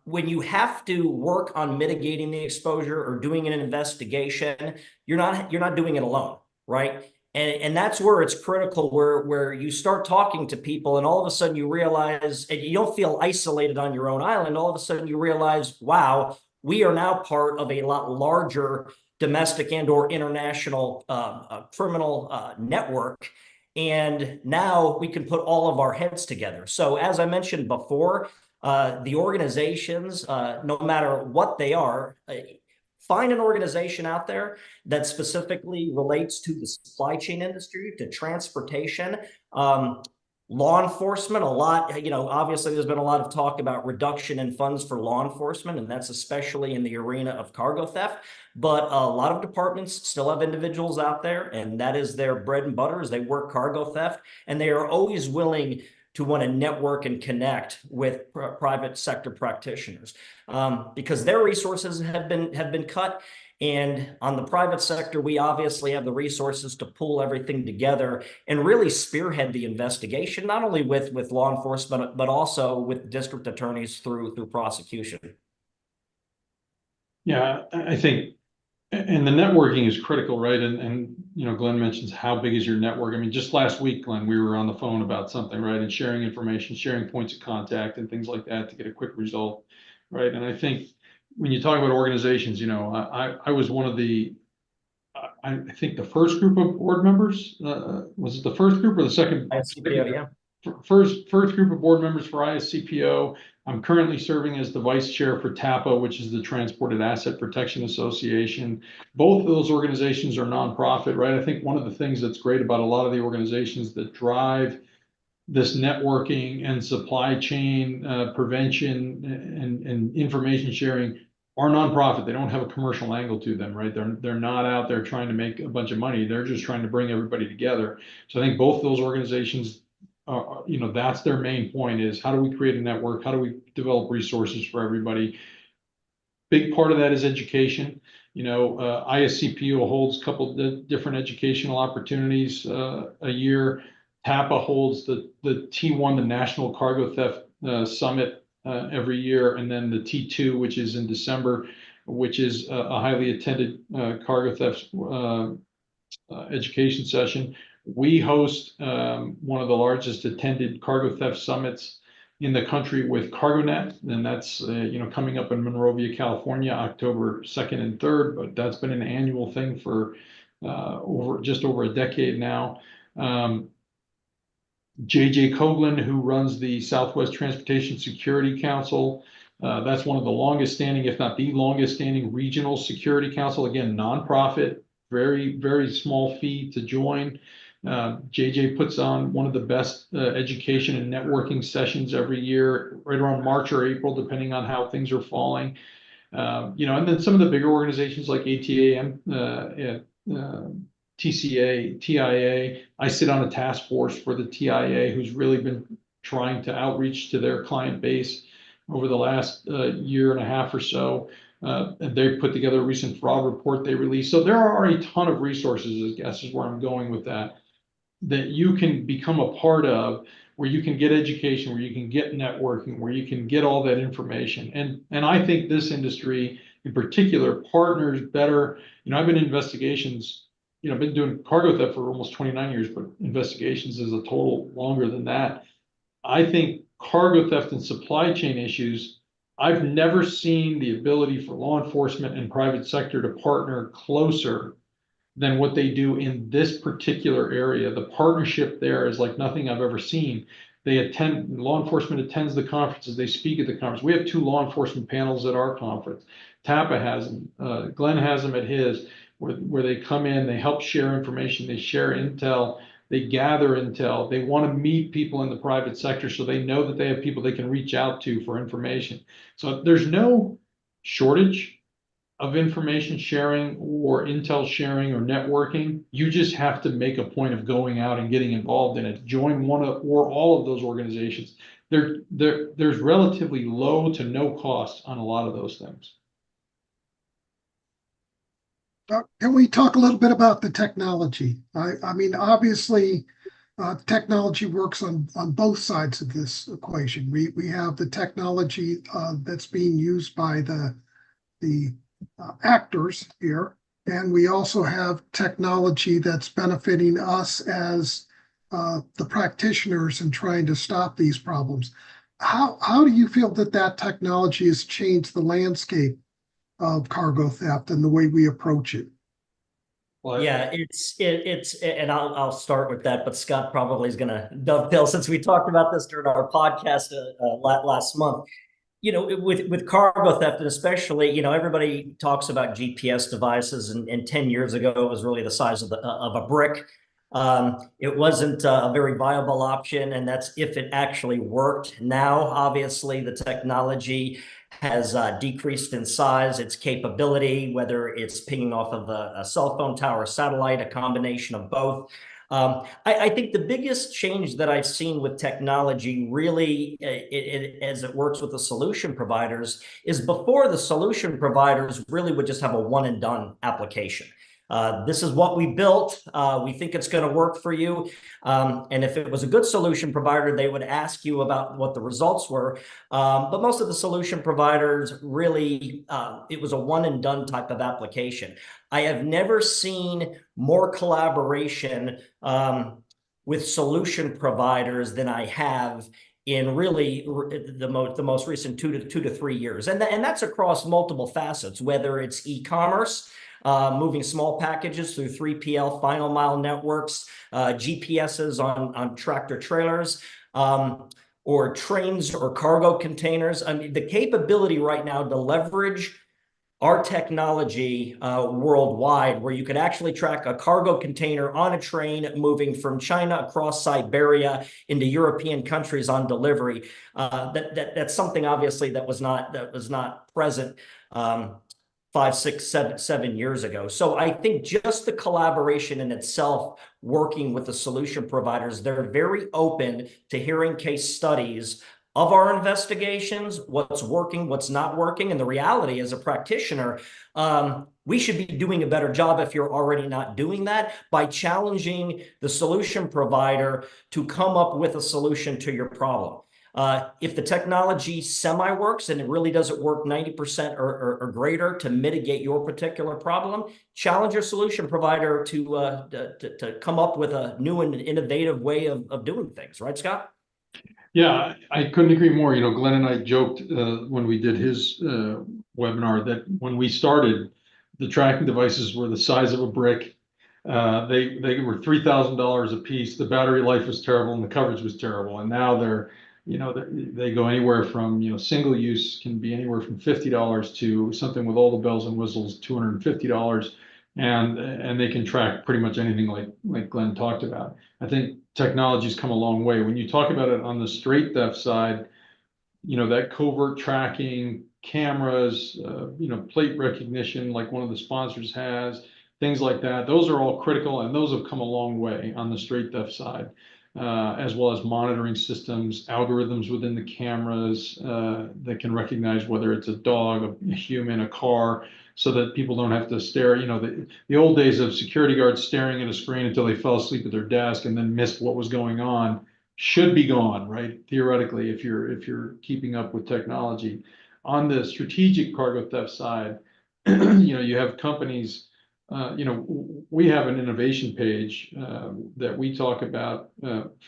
when you have to work on mitigating the exposure or doing an investigation, you're not doing it alone, right? And that's where it's critical, where you start talking to people and all of a sudden you realize, and you don't feel isolated on your own island, all of a sudden you realize, wow, we are now part of a lot larger domestic and or international criminal network. And now we can put all of our heads together. So as I mentioned before, the organizations, no matter what they are, find an organization out there that specifically relates to the supply chain industry, to transportation, law enforcement. A lot, obviously there's been a lot of talk about reduction in funds for law enforcement, and that's especially in the arena of cargo theft. But a lot of departments still have individuals out there, and that is their bread and butter, is they work cargo theft, and they are always willing to want to network and connect with private sector practitioners because their resources have been cut. And on the private sector, we obviously have the resources to pull everything together and really spearhead the investigation, not only with law enforcement, but also with district attorneys through prosecution. Yeah, I think, and the networking is critical, right? And Glenn mentions how big is your network. I mean, just last week, Glenn, we were on the phone about something, right? And sharing information, sharing points of contact and things like that to get a quick result, right? And I think when you talk about organizations, I was one of I think the first group of board members, was it the first group or the second? ISCPO, yeah. First group of board members for ISCPO. I'm currently serving as the vice chair for TAPA, which is the Transported Asset Protection Association. Both of those organizations are nonprofit, right? I think one of the things that's great about a lot of the organizations that drive this networking and supply chain prevention and information sharing are nonprofit. They don't have a commercial angle to them, right? They're not out there trying to make a bunch of money. They're just trying to bring everybody together. So I think both of those organizations that's their main point, is how do we create a network? How do we develop resources for everybody? Big part of that is education. ISCPO holds a couple of different educational opportunities a year. TAPA holds the T1, the National Cargo Theft Summit every year, and then the T2, which is in December, which is a highly attended cargo theft education session. We host one of the largest attended cargo theft summits in the country with CargoNet, and that's coming up in Monrovia, California, October 2nd and 3rd. But that's been an annual thing for just over a decade now. JJ Coughlin, who runs the Southwest Transportation Security Council, that's one of the longest standing, if not the longest standing regional security council. Again, nonprofit, very, very small fee to join. JJ puts on one of the best education and networking sessions every year, right around March or April, depending on how things are falling. And then some of the bigger organizations like ATAM, TCA, TIA. I sit on a task force for the TIA, who's really been trying to outreach to their client base over the last year and a half or so. And they put together a recent fraud report they released. So there are a ton of resources, I guess is where I'm going with that you can become a part of, where you can get education, where you can get networking, where you can get all that information. And I think this industry in particular partners better. I've been in investigations, I've been doing cargo theft for almost 29 years, but investigations is a total longer than that. I think cargo theft and supply chain issues, I've never seen the ability for law enforcement and private sector to partner closer than what they do in this particular area. The partnership there is like nothing I've ever seen. Law enforcement attends the conferences, they speak at the conference. We have 2 law enforcement panels at our conference. TAPA has them, Glenn has them at his, where they come in, they help share information, they share intel, they gather intel, they want to meet people in the private sector so they know that they have people they can reach out to for information. So there's no shortage of information sharing or intel sharing or networking. You just have to make a point of going out and getting involved in it. Join one of or all of those organizations. There's relatively low to no cost on a lot of those things. Can we talk a little bit about the technology? I mean, obviously, technology works on both sides of this equation. We have the technology that's being used by the actors here, and we also have technology that's benefiting us as the practitioners in trying to stop these problems. How do you feel that technology has changed the landscape of cargo theft and the way we approach it? Well, yeah, and I'll start with that, but Scott probably is going to dovetail, since we talked about this during our podcast last month. With cargo theft, and especially, everybody talks about GPS devices, and 10 years ago it was really the size of a brick. It wasn't a very viable option, and that's if it actually worked. Now, obviously, the technology has decreased in size, its capability, whether it's pinging off of a cell phone tower, satellite, a combination of both. I think the biggest change that I've seen with technology, really, as it works with the solution providers, is before the solution providers really would just have a one and done application. This is what we built. We think it's going to work for you. And if it was a good solution provider, they would ask you about what the results were. But most of the solution providers really, it was a one and done type of application. I have never seen more collaboration with solution providers than I have in really the most recent 2 to 3 years. And that's across multiple facets, whether it's e-commerce, moving small packages through 3PL final mile networks, GPSs on tractor trailers, or trains or cargo containers. I mean, the capability right now to leverage our technology worldwide, where you could actually track a cargo container on a train moving from China across Siberia into European countries on delivery. That's something obviously that was not present 5, 6, 7 years ago. So I think just the collaboration in itself, working with the solution providers, they're very open to hearing case studies of our investigations, what's working, what's not working. And the reality as a practitioner, we should be doing a better job, if you're already not doing that, by challenging the solution provider to come up with a solution to your problem. If the technology semi-works and it really doesn't work 90% or greater to mitigate your particular problem, challenge your solution provider to come up with a new and innovative way of doing things. Right, Scott? Yeah, I couldn't agree more. You know, Glenn and I joked when we did his webinar that when we started, the tracking devices were the size of a brick. They were $3,000 a piece. The battery life was terrible and the coverage was terrible. And now they're, you know, they go anywhere from, you know, single use can be anywhere from $50 to something with all the bells and whistles, $250. And they can track pretty much anything like Glenn talked about. I think technology's come a long way. When you talk about it on the straight theft side, you know, that covert tracking, cameras, you know, plate recognition, like one of the sponsors has, things like that. Those are all critical, and those have come a long way on the straight theft side, as well as monitoring systems, algorithms within the cameras that can recognize whether it's a dog, a human, a car, so that people don't have to stare. You know, the old days of security guards staring at a screen until they fell asleep at their desk and then missed what was going on should be gone, right? Theoretically, if you're keeping up with technology. On the strategic cargo theft side, you know, you have companies. You know, we have an innovation page that we talk about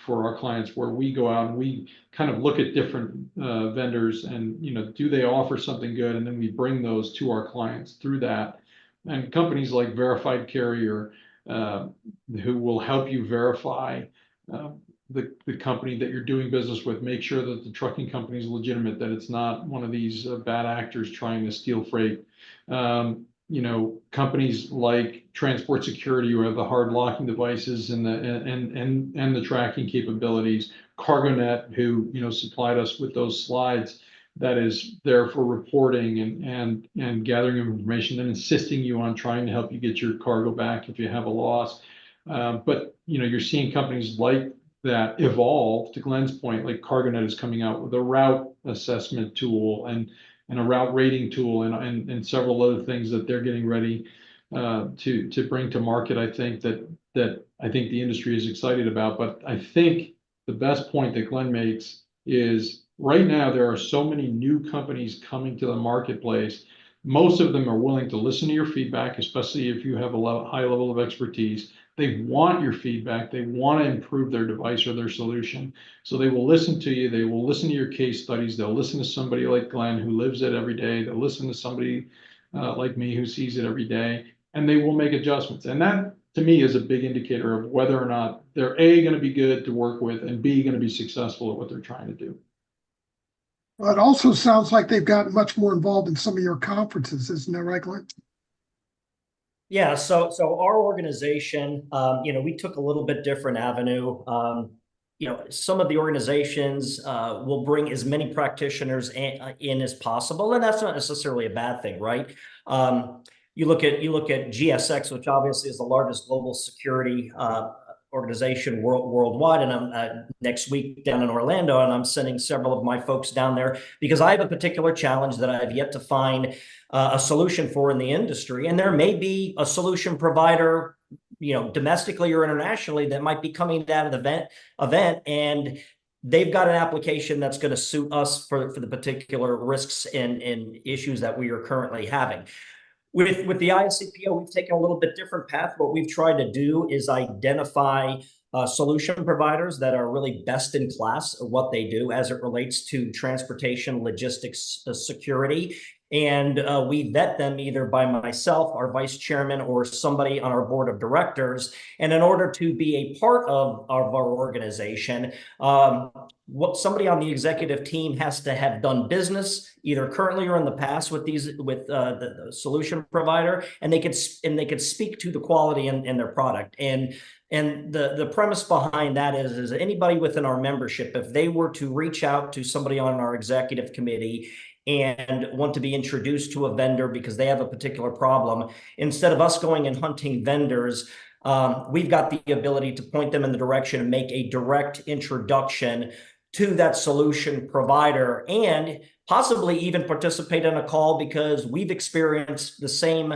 for our clients, where we go out and we kind of look at different vendors and, you know, do they offer something good? And then we bring those to our clients through that. And companies like Verified Carrier, who will help you verify the company that you're doing business with, make sure that the trucking company is legitimate, that it's not one of these bad actors trying to steal freight. You know, companies like Transport Security, who have the hard locking devices and the tracking capabilities. CargoNet, who, you know, supplied us with those slides, that is there for reporting and gathering information and insisting you on trying to help you get your cargo back if you have a loss. But, you know, you're seeing companies like that evolve. To Glenn's point, like CargoNet is coming out with a route assessment tool and a route rating tool and several other things that they're getting ready to bring to market. I think that I think the industry is excited about. But I think the best point that Glenn makes is, right now there are so many new companies coming to the marketplace. Most of them are willing to listen to your feedback, especially if you have a high level of expertise. They want your feedback. They want to improve their device or their solution. So they will listen to you. They will listen to your case studies. They'll listen to somebody like Glenn, who lives it every day. They'll listen to somebody like me, who sees it every day, and they will make adjustments. And that, to me, is a big indicator of whether or not they're A, going to be good to work with, and B, going to be successful at what they're trying to do. Well, it also sounds like they've gotten much more involved in some of your conferences, isn't that right, Glenn? Yeah, so our organization, you know, we took a little bit different avenue. You know, some of the organizations will bring as many practitioners in as possible, and that's not necessarily a bad thing, right? You look at GSX, which obviously is the largest global security organization worldwide, and I'm next week down in Orlando, and I'm sending several of my folks down there because I have a particular challenge that I've yet to find a solution for in the industry. And there may be a solution provider, you know, domestically or internationally, that might be coming down to the event, and they've got an application that's going to suit us for the particular risks and issues that we are currently having. With the ISCPO, we've taken a little bit different path. What we've tried to do is identify solution providers that are really best in class at what they do as it relates to transportation, logistics, security. And we vet them either by myself, our vice chairman, or somebody on our board of directors. And in order to be a part of our organization, somebody on the executive team has to have done business either currently or in the past with the solution provider, and they could speak to the quality in their product. And And the premise behind that is anybody within our membership, if they were to reach out to somebody on our executive committee and want to be introduced to a vendor because they have a particular problem, instead of us going and hunting vendors, we've got the ability to point them in the direction and make a direct introduction to that solution provider, and possibly even participate in a call because we've experienced the same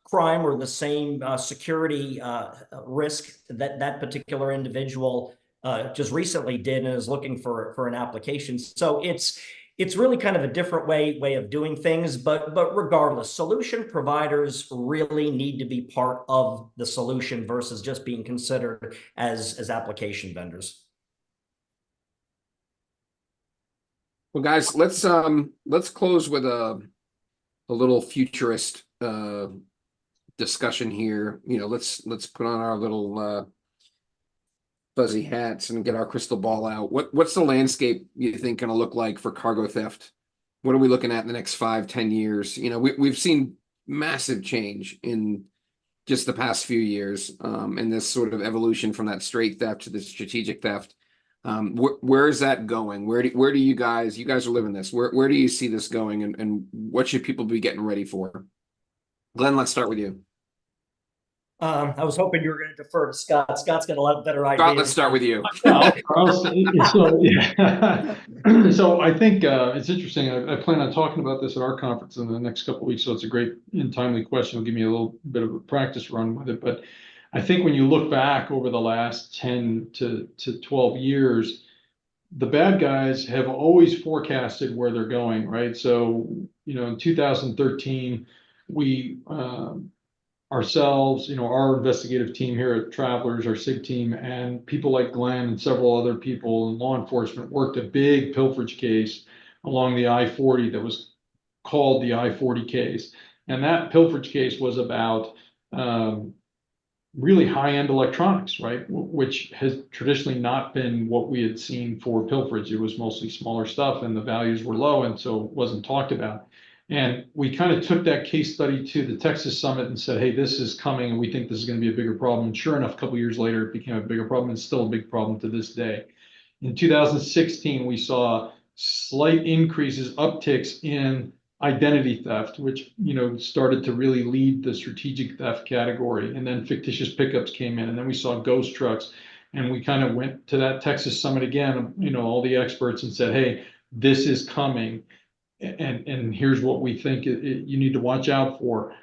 crime or the same security risk that that particular individual just recently did and is looking for an application. So it's really kind of a different way of doing things, but regardless, solution providers really need to be part of the solution versus just being considered as application vendors. Well, guys, let's close with a little futurist discussion here. You know, let's put on our little fuzzy hats and get our crystal ball out. What's the landscape you think going to look like for cargo theft? What are we looking at in the next 5-10 years? You know, we've seen massive change in just the past few years, and this sort of evolution from that straight theft to the strategic theft. Where is that going? Where do you guys are living this? Where do you see this going, and what should people be getting ready for? Glenn, let's start with you. I was hoping you were going to defer to Scott. Scott's got a lot better ideas. Scott, let's start with you. So I think it's interesting. I plan on talking about this at our conference in the next couple of weeks. So it's a great and timely question. It'll give me a little bit of a practice run with it. But I think when you look back over the last 10 to 12 years, the bad guys have always forecasted where they're going, right? So, you know, in 2013, we ourselves, you know, our investigative team here at Travelers, our SIG team, and people like Glenn and several other people in law enforcement worked a big pilferage case along the I-40 that was called the I-40 case. And that pilferage case was about really high-end electronics, right? Which has traditionally not been what we had seen for pilferage. It was mostly smaller stuff and the values were low, and so it wasn't talked about. And we kind of took that case study to the Texas Summit and said, hey, this is coming and we think this is going to be a bigger problem. And sure enough, a couple of years later, it became a bigger problem, and still a big problem to this day. In 2016, we saw slight increases, upticks in identity theft, which, you know, started to really lead the strategic theft category. And then fictitious pickups came in, and then we saw ghost trucks. And we kind of went to that Texas Summit again, you know, all the experts, and said, hey, this is coming. And here's what we think you need to watch out for.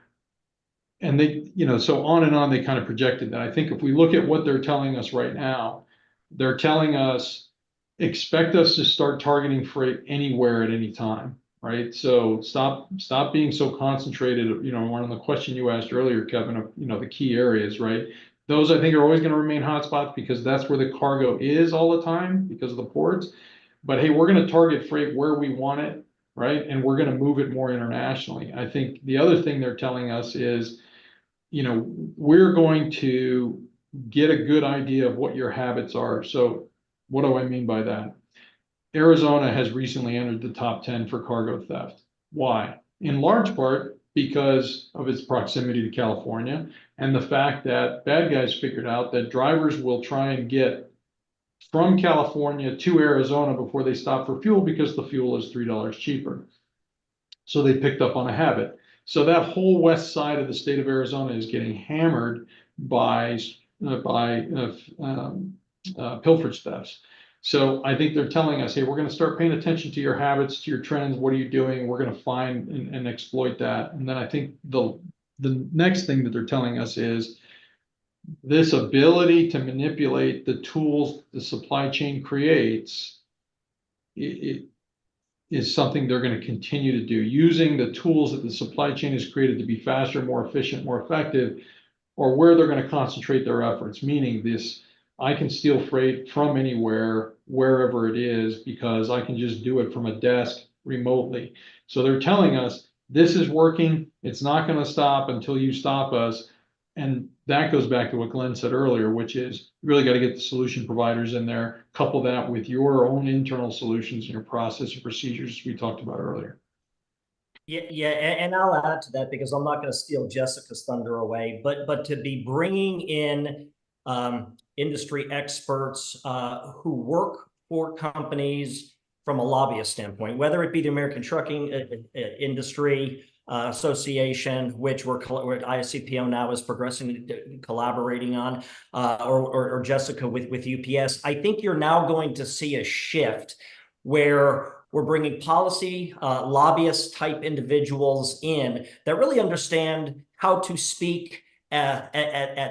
And they, you know, so on and on, they kind of projected that. I think if we look at what they're telling us right now, they're telling us, expect us to start targeting freight anywhere at any time, right? So stop being so concentrated, you know, one of the question you asked earlier, Kevin, of, you know, the key areas, right? Those I think are always going to remain hotspots because that's where the cargo is all the time because of the ports. But hey, we're going to target freight where we want it, right? And we're going to move it more internationally. I think the other thing they're telling us is, you know, we're going to get a good idea of what your habits are. So what do I mean by that? Arizona has recently entered the top 10 for cargo theft. Why? In large part because of its proximity to California and the fact that bad guys figured out that drivers will try and get from California to Arizona before they stop for fuel because the fuel is $3 cheaper. So they picked up on a habit. So that whole west side of the state of Arizona is getting hammered by pilferage thefts. So I think they're telling us, hey, we're going to start paying attention to your habits, to your trends. What are you doing? We're going to find and exploit that. And then I think the next thing that they're telling us is this ability to manipulate the tools the supply chain creates. It is something they're going to continue to do, using the tools that the supply chain has created to be faster, more efficient, more effective, or where they're going to concentrate their efforts, meaning this, I can steal freight from anywhere, wherever it is, because I can just do it from a desk remotely. So they're telling us this is working. It's not going to stop until you stop us. And that goes back to what Glenn said earlier, which is you really got to get the solution providers in there, couple that with your own internal solutions and your process and procedures we talked about earlier. Yeah, and I'll add to that because I'm not going to steal Jessica's thunder away, but to be bringing in industry experts who work for companies from a lobbyist standpoint, whether it be the American Trucking Industry Association, which ISCPO now is progressing collaborating on, or Jessica with UPS. I think you're now going to see a shift where we're bringing policy lobbyist type individuals in that really understand how to speak at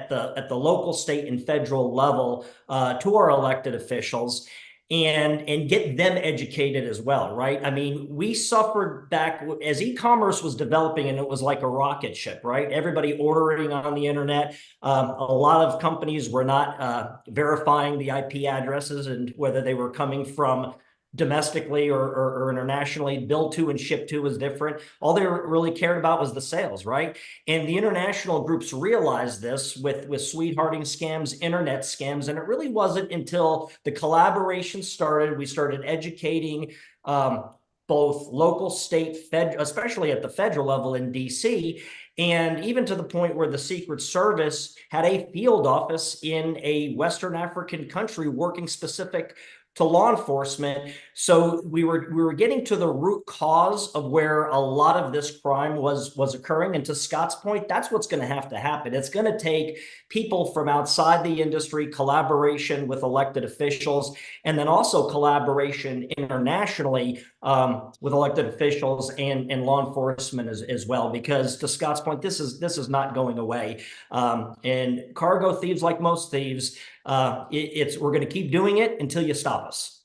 the local, state, and federal level to our elected officials, and get them educated as well, right? I mean, we suffered back as e-commerce was developing, and it was like a rocket ship, right? Everybody ordering on the internet. A lot of companies were not verifying the IP addresses and whether they were coming from domestically or internationally. Billed to and shipped to was different. All they really cared about was the sales, right? And the international groups realized this with sweethearting scams, internet scams, and it really wasn't until the collaboration started, we started educating both local, state, fed, especially at the federal level in DC, and even to the point where the Secret Service had a field office in a Western African country working specific to law enforcement. So we were getting to the root cause of where a lot of this crime was occurring. And to Scott's point, that's what's going to have to happen. It's going to take people from outside the industry, collaboration with elected officials, and then also collaboration internationally with elected officials and law enforcement as well. Because to Scott's point, this is not going away. And cargo thieves, like most thieves, we're going to keep doing it until you stop us.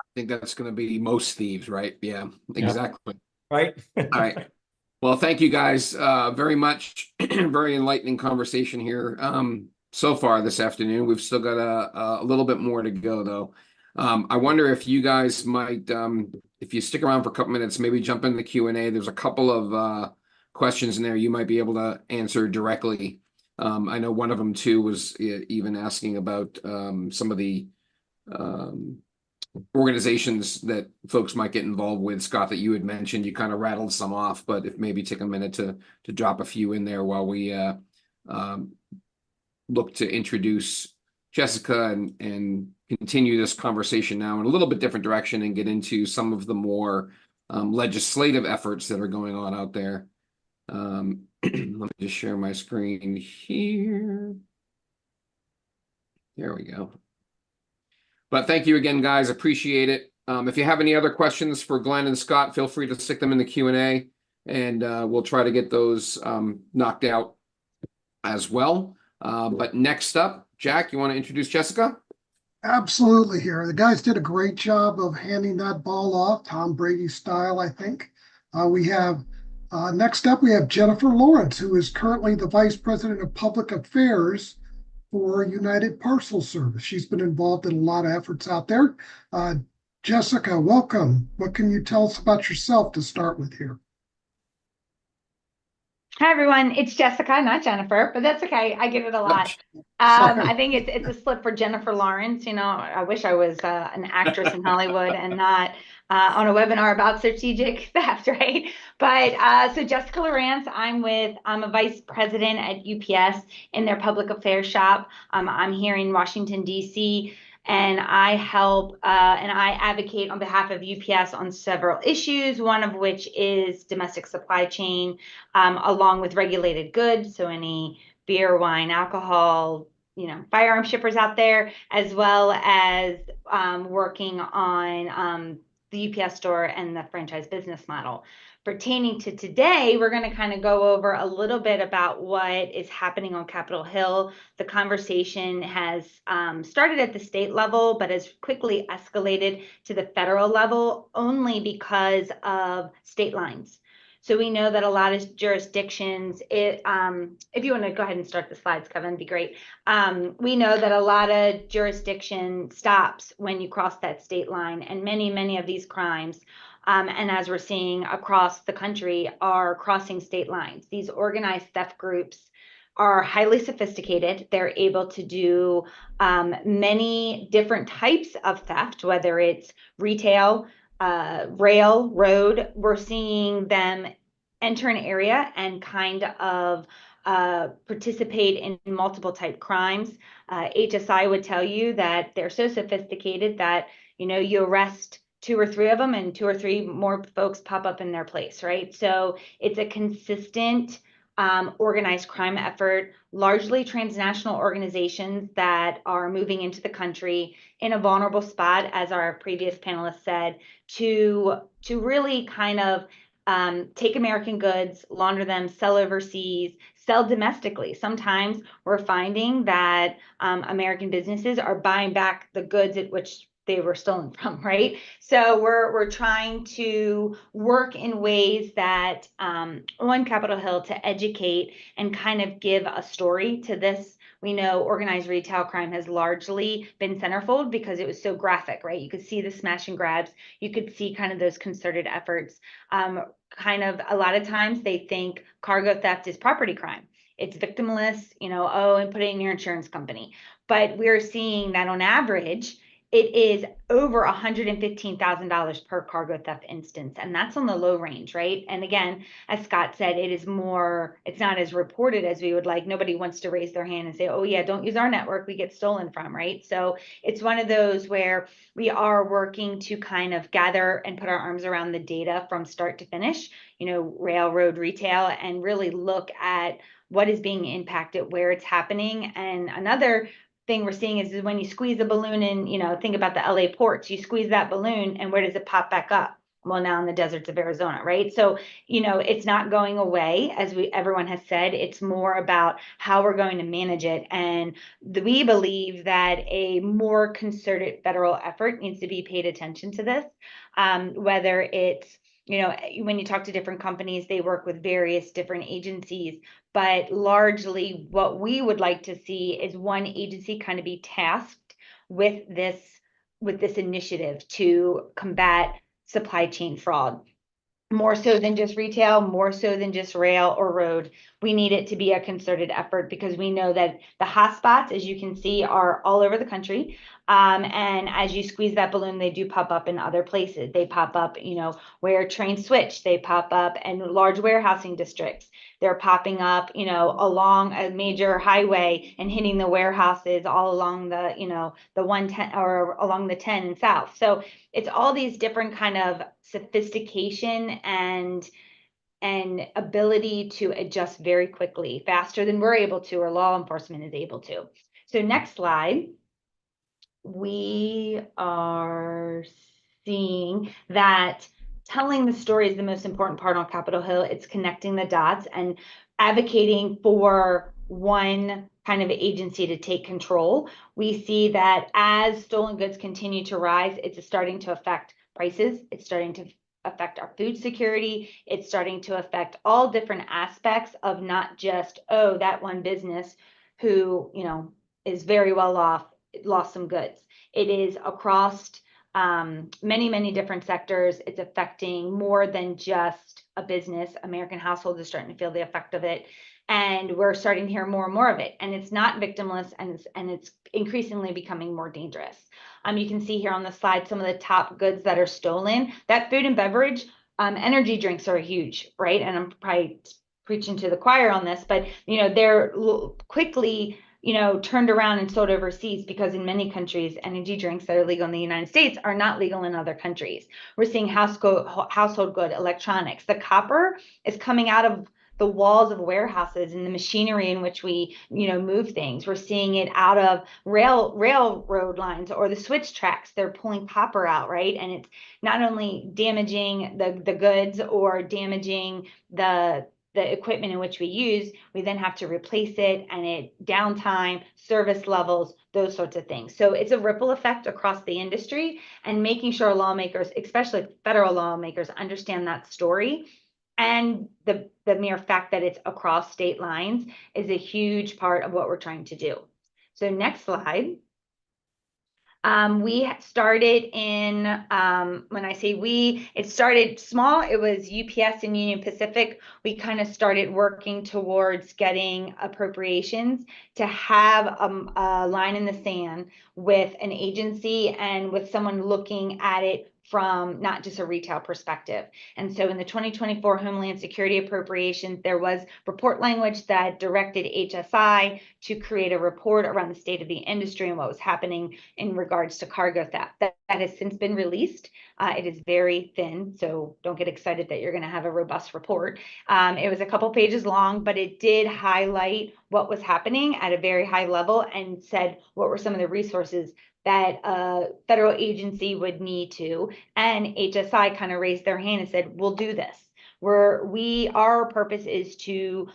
I think that's going to be most thieves, right? Yeah, exactly. Right. All right. Well, thank you guys very much. Very enlightening conversation here so far this afternoon. We've still got a little bit more to go, though. I wonder if you guys might, if you stick around for a couple minutes, maybe jump in the Q&A. There's a couple of questions in there you might be able to answer directly. I know one of them, too, was even asking about some of the organizations that folks might get involved with. Scott, that you had mentioned, you kind of rattled some off, but if maybe take a minute to drop a few in there while we look to introduce Jessica and continue this conversation now in a little bit different direction and get into some of the more legislative efforts that are going on out there. Let me just share my screen here. There we go. But thank you again, guys. Appreciate it. If you have any other questions for Glenn and Scott, feel free to stick them in the Q&A, and we'll try to get those knocked out as well. But next up, Jack, you want to introduce Jessica? Absolutely here. The guys did a great job of handing that ball off, Tom Brady style, I think. Next up, we have Jessica Lowrance, who is currently the Vice President of Public Affairs for United Parcel Service. She's been involved in a lot of efforts out there. Jessica, welcome. What can you tell us about yourself to start with here? Hi, everyone. It's Jessica, not Jennifer, but that's okay. I get it a lot. I think it's a slip for Jessica Lowrance. You know, I wish I was an actress in Hollywood and not on a webinar about strategic theft, right? But so Jessica Lowrance, I'm a vice president at UPS in their public affairs shop. I'm here in Washington, D.C., and I help and I advocate on behalf of UPS on several issues, one of which is domestic supply chain, along with regulated goods. So any beer, wine, alcohol, firearm shippers out there, as well as working on the UPS store and the franchise business model. Pertaining to today, we're going to kind of go over a little bit about what is happening on Capitol Hill. The conversation has started at the state level, but has quickly escalated to the federal level only because of state lines. So we know that a lot of jurisdictions, if you want to go ahead and start the slides, Kevin, it'd be great. We know that a lot of jurisdiction stops when you cross that state line, and many of these crimes, and as we're seeing across the country, are crossing state lines. These organized theft groups are highly sophisticated. They're able to do many different types of theft, whether it's retail, rail, road. We're seeing them enter an area and kind of participate in multiple type crimes. HSI would tell you that they're so sophisticated that, you arrest 2 or 3 of them and 2 or 3 more folks pop up in their place, right? So it's a consistent organized crime effort, largely transnational organizations that are moving into the country in a vulnerable spot, as our previous panelist said, to really kind of take American goods, launder them, sell overseas, sell domestically. Sometimes we're finding that American businesses are buying back the goods at which they were stolen from, right? So we're trying to work in ways that on Capitol Hill to educate and kind of give a story to this. We know organized retail crime has largely been centerfold because it was so graphic, right? You could see the smash and grabs. You could see kind of those concerted efforts. Kind of a lot of times they think cargo theft is property crime. It's victimless, and put it in your insurance company. But we're seeing that on average, it is over $115,000 per cargo theft instance. And that's on the low range, right? And again, as Scott said, it's not as reported as we would like. Nobody wants to raise their hand and say, oh yeah, don't use our network, we get stolen from, right? So it's one of those where we are working to kind of gather and put our arms around the data from start to finish, railroad, retail, and really look at what is being impacted, where it's happening. And another thing we're seeing is when you squeeze a balloon in, think about the LA ports, you squeeze that balloon and where does it pop back up? Well, now in the deserts of Arizona, right? So, it's not going away, as everyone has said. It's more about how we're going to manage it. And we believe that a more concerted federal effort needs to be paid attention to this, whether it's, when you talk to different companies, they work with various different agencies, but largely what we would like to see is one agency kind of be tasked with this initiative to combat supply chain fraud. More so than just retail, more so than just rail or road. We need it to be a concerted effort because we know that the hotspots, as you can see, are all over the country. And as you squeeze that balloon, they do pop up in other places. They pop up, where trains switch. They pop up in large warehousing districts. They're popping up, along a major highway and hitting the warehouses all along the, the 110 or along the 10 and south. So it's all these different kind of sophistication and ability to adjust very quickly, faster than we're able to, or law enforcement is able to. So next slide. We are seeing that telling the story is the most important part on Capitol Hill. It's connecting the dots and advocating for one kind of agency to take control. We see that as stolen goods continue to rise, it's starting to affect prices. It's starting to affect our food security. It's starting to affect all different aspects of not just, that one business who, is very well off, lost some goods. It is across many, many different sectors. It's affecting more than just a business. American households are starting to feel the effect of it. And we're starting to hear more and more of it. And it's not victimless, and it's increasingly becoming more dangerous. You can see here on the slide some of the top goods that are stolen. That food and beverage, energy drinks are huge, right? And I'm probably preaching to the choir on this, but they're quickly turned around and sold overseas because in many countries, energy drinks that are legal in the United States are not legal in other countries. We're seeing household good electronics. The copper is coming out of the walls of warehouses and the machinery in which we, move things. We're seeing it out of railroad lines or the switch tracks. They're pulling copper out, right? And it's not only damaging the goods or damaging the equipment in which we use, we then have to replace it, and it downtime, service levels, those sorts of things. So it's a ripple effect across the industry, and making sure lawmakers, especially federal lawmakers, understand that story. And the mere fact that it's across state lines is a huge part of what we're trying to do. So next slide. We started in, when I say we, it started small. It was UPS and Union Pacific. We kind of started working towards getting appropriations to have a line in the sand with an agency and with someone looking at it from not just a retail perspective. And so in the 2024 Homeland Security Appropriations, there was report language that directed HSI to create a report around the state of the industry and what was happening in regards to cargo theft. That has since been released. It is very thin, so don't get excited that you're going to have a robust report. It was a couple pages long, but it did highlight what was happening at a very high level and said what were some of the resources that a federal agency would need to. And HSI kind of raised their hand and said, we'll do this. Our purpose is to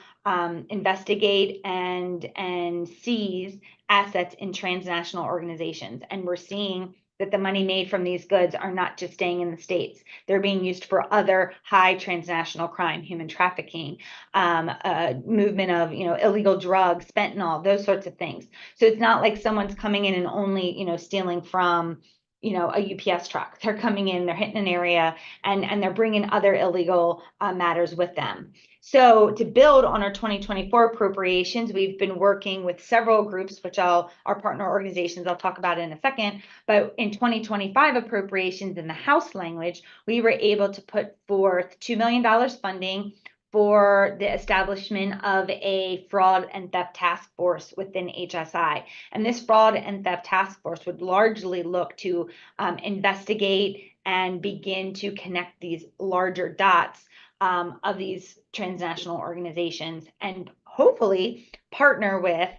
investigate and seize assets in transnational organizations. And we're seeing that the money made from these goods are not just staying in the States. They're being used for other high transnational crime, human trafficking, movement of, illegal drugs, fentanyl, those sorts of things. So it's not like someone's coming in and only, stealing from, a UPS truck. They're coming in, they're hitting an area, and they're bringing other illegal matters with them. So to build on our 2024 appropriations, we've been working with several groups, which our partner organizations, I'll talk about in a second. But in 2025 appropriations in the House language, we were able to put forth $2 million funding for the establishment of a fraud and theft task force within HSI. And this fraud and theft task force would largely look to investigate and begin to connect these larger dots of these transnational organizations and hopefully partner with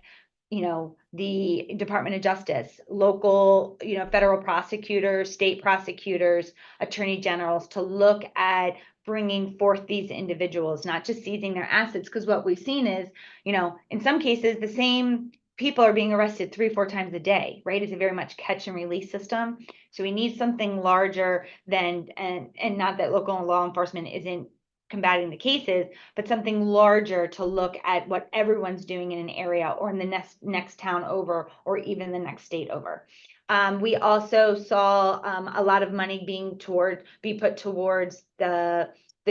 the Department of Justice, local, federal prosecutors, state prosecutors, attorney generals to look at bringing forth these individuals, not just seizing their assets. Because what we've seen is, in some cases, the same people are being arrested 3-4 times a day, right? It's a very much catch and release system. So we need something larger than, and not that local law enforcement isn't combating the cases, but something larger to look at what everyone's doing in an area or in the next town over, or even the next state over. We also saw a lot of money be put towards the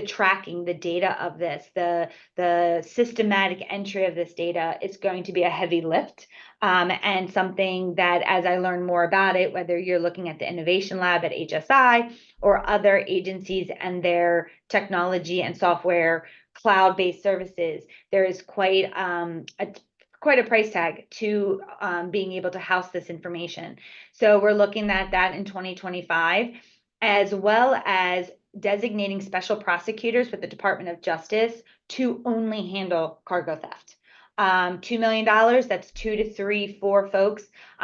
tracking, the data of this, the systematic entry of this data is going to be a heavy lift. And something that, as I learn more about it, whether you're looking at the Innovation Lab at HSI or other agencies and their technology and software cloud-based services, there is quite a price tag to being able to house this information. So we're looking at that in 2025, as well as designating special prosecutors with the Department of Justice to only handle cargo theft. $2 million, that's 2 to 3, 4 folks.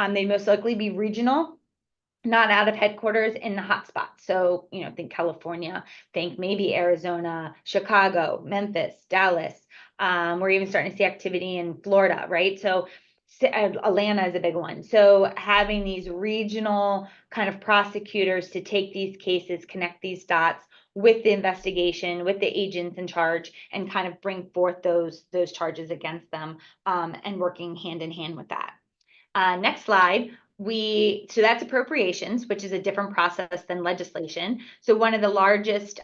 They most likely be regional, not out of headquarters in the hotspot. So, think California, think maybe Arizona, Chicago, Memphis, Dallas. We're even starting to see activity in Florida, right? So Atlanta is a big one. So having these regional kind of prosecutors to take these cases, connect these dots with the investigation, with the agents in charge, and kind of bring forth those charges against them, and working hand in hand with that. Next slide. So that's appropriations, which is a different process than legislation. So one of the largest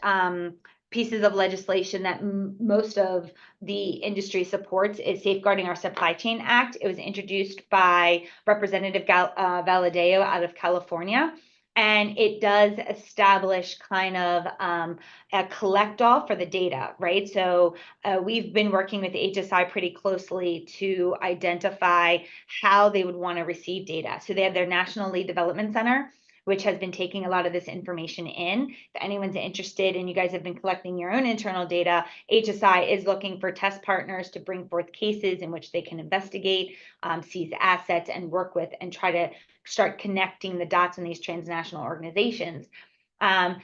pieces of legislation that most of the industry supports is Safeguarding Our Supply Chain Act. It was introduced by Representative Valadeo out of California. And it does establish kind of a collect-all for the data, right? So we've been working with HSI pretty closely to identify how they would want to receive data. So they have their National Lead Development Center, which has been taking a lot of this information in. If anyone's interested and you guys have been collecting your own internal data, HSI is looking for test partners to bring forth cases in which they can investigate, seize assets, and work with and try to start connecting the dots in these transnational organizations.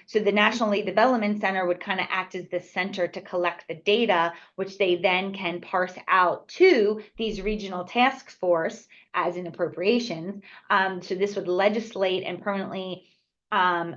So the National Lead Development Center would kind of act as the center to collect the data, which they then can parse out to these regional task force as in appropriations. So this would legislate and permanently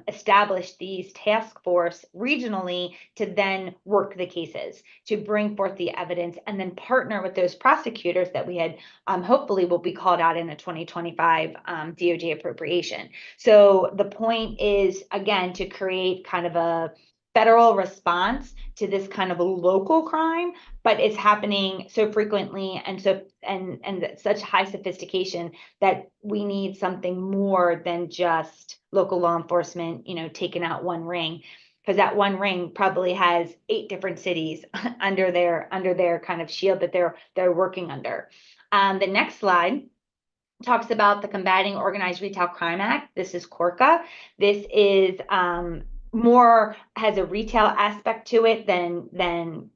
establish these task force regionally to then work the cases, to bring forth the evidence, and then partner with those prosecutors that we had hopefully will be called out in a 2025 DOJ appropriation. So the point is, again, to create kind of federal response to this kind of a local crime, but it's happening so frequently and such high sophistication that we need something more than just local law enforcement, taking out one ring, because that one ring probably has 8 different cities under their kind of shield that they're working under. The next slide talks about the Combating Organized Retail Crime Act. This is CORCA. This is more has a retail aspect to it than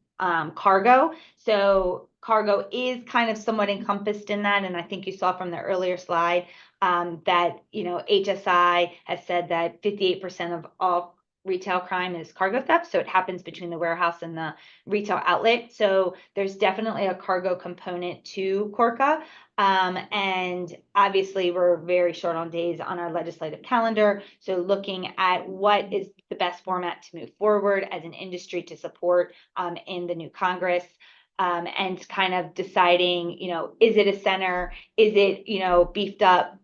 cargo. So cargo is kind of somewhat encompassed in that, and I think you saw from the earlier slide that HSI has said that 58% of all retail crime is cargo theft. So it happens between the warehouse and the retail outlet. So there's definitely a cargo component to CORCA. And obviously we're very short on days on our legislative calendar. So looking at what is the best format to move forward as an industry to support in the new Congress. And kind of deciding, is it a center? Is it, beefed up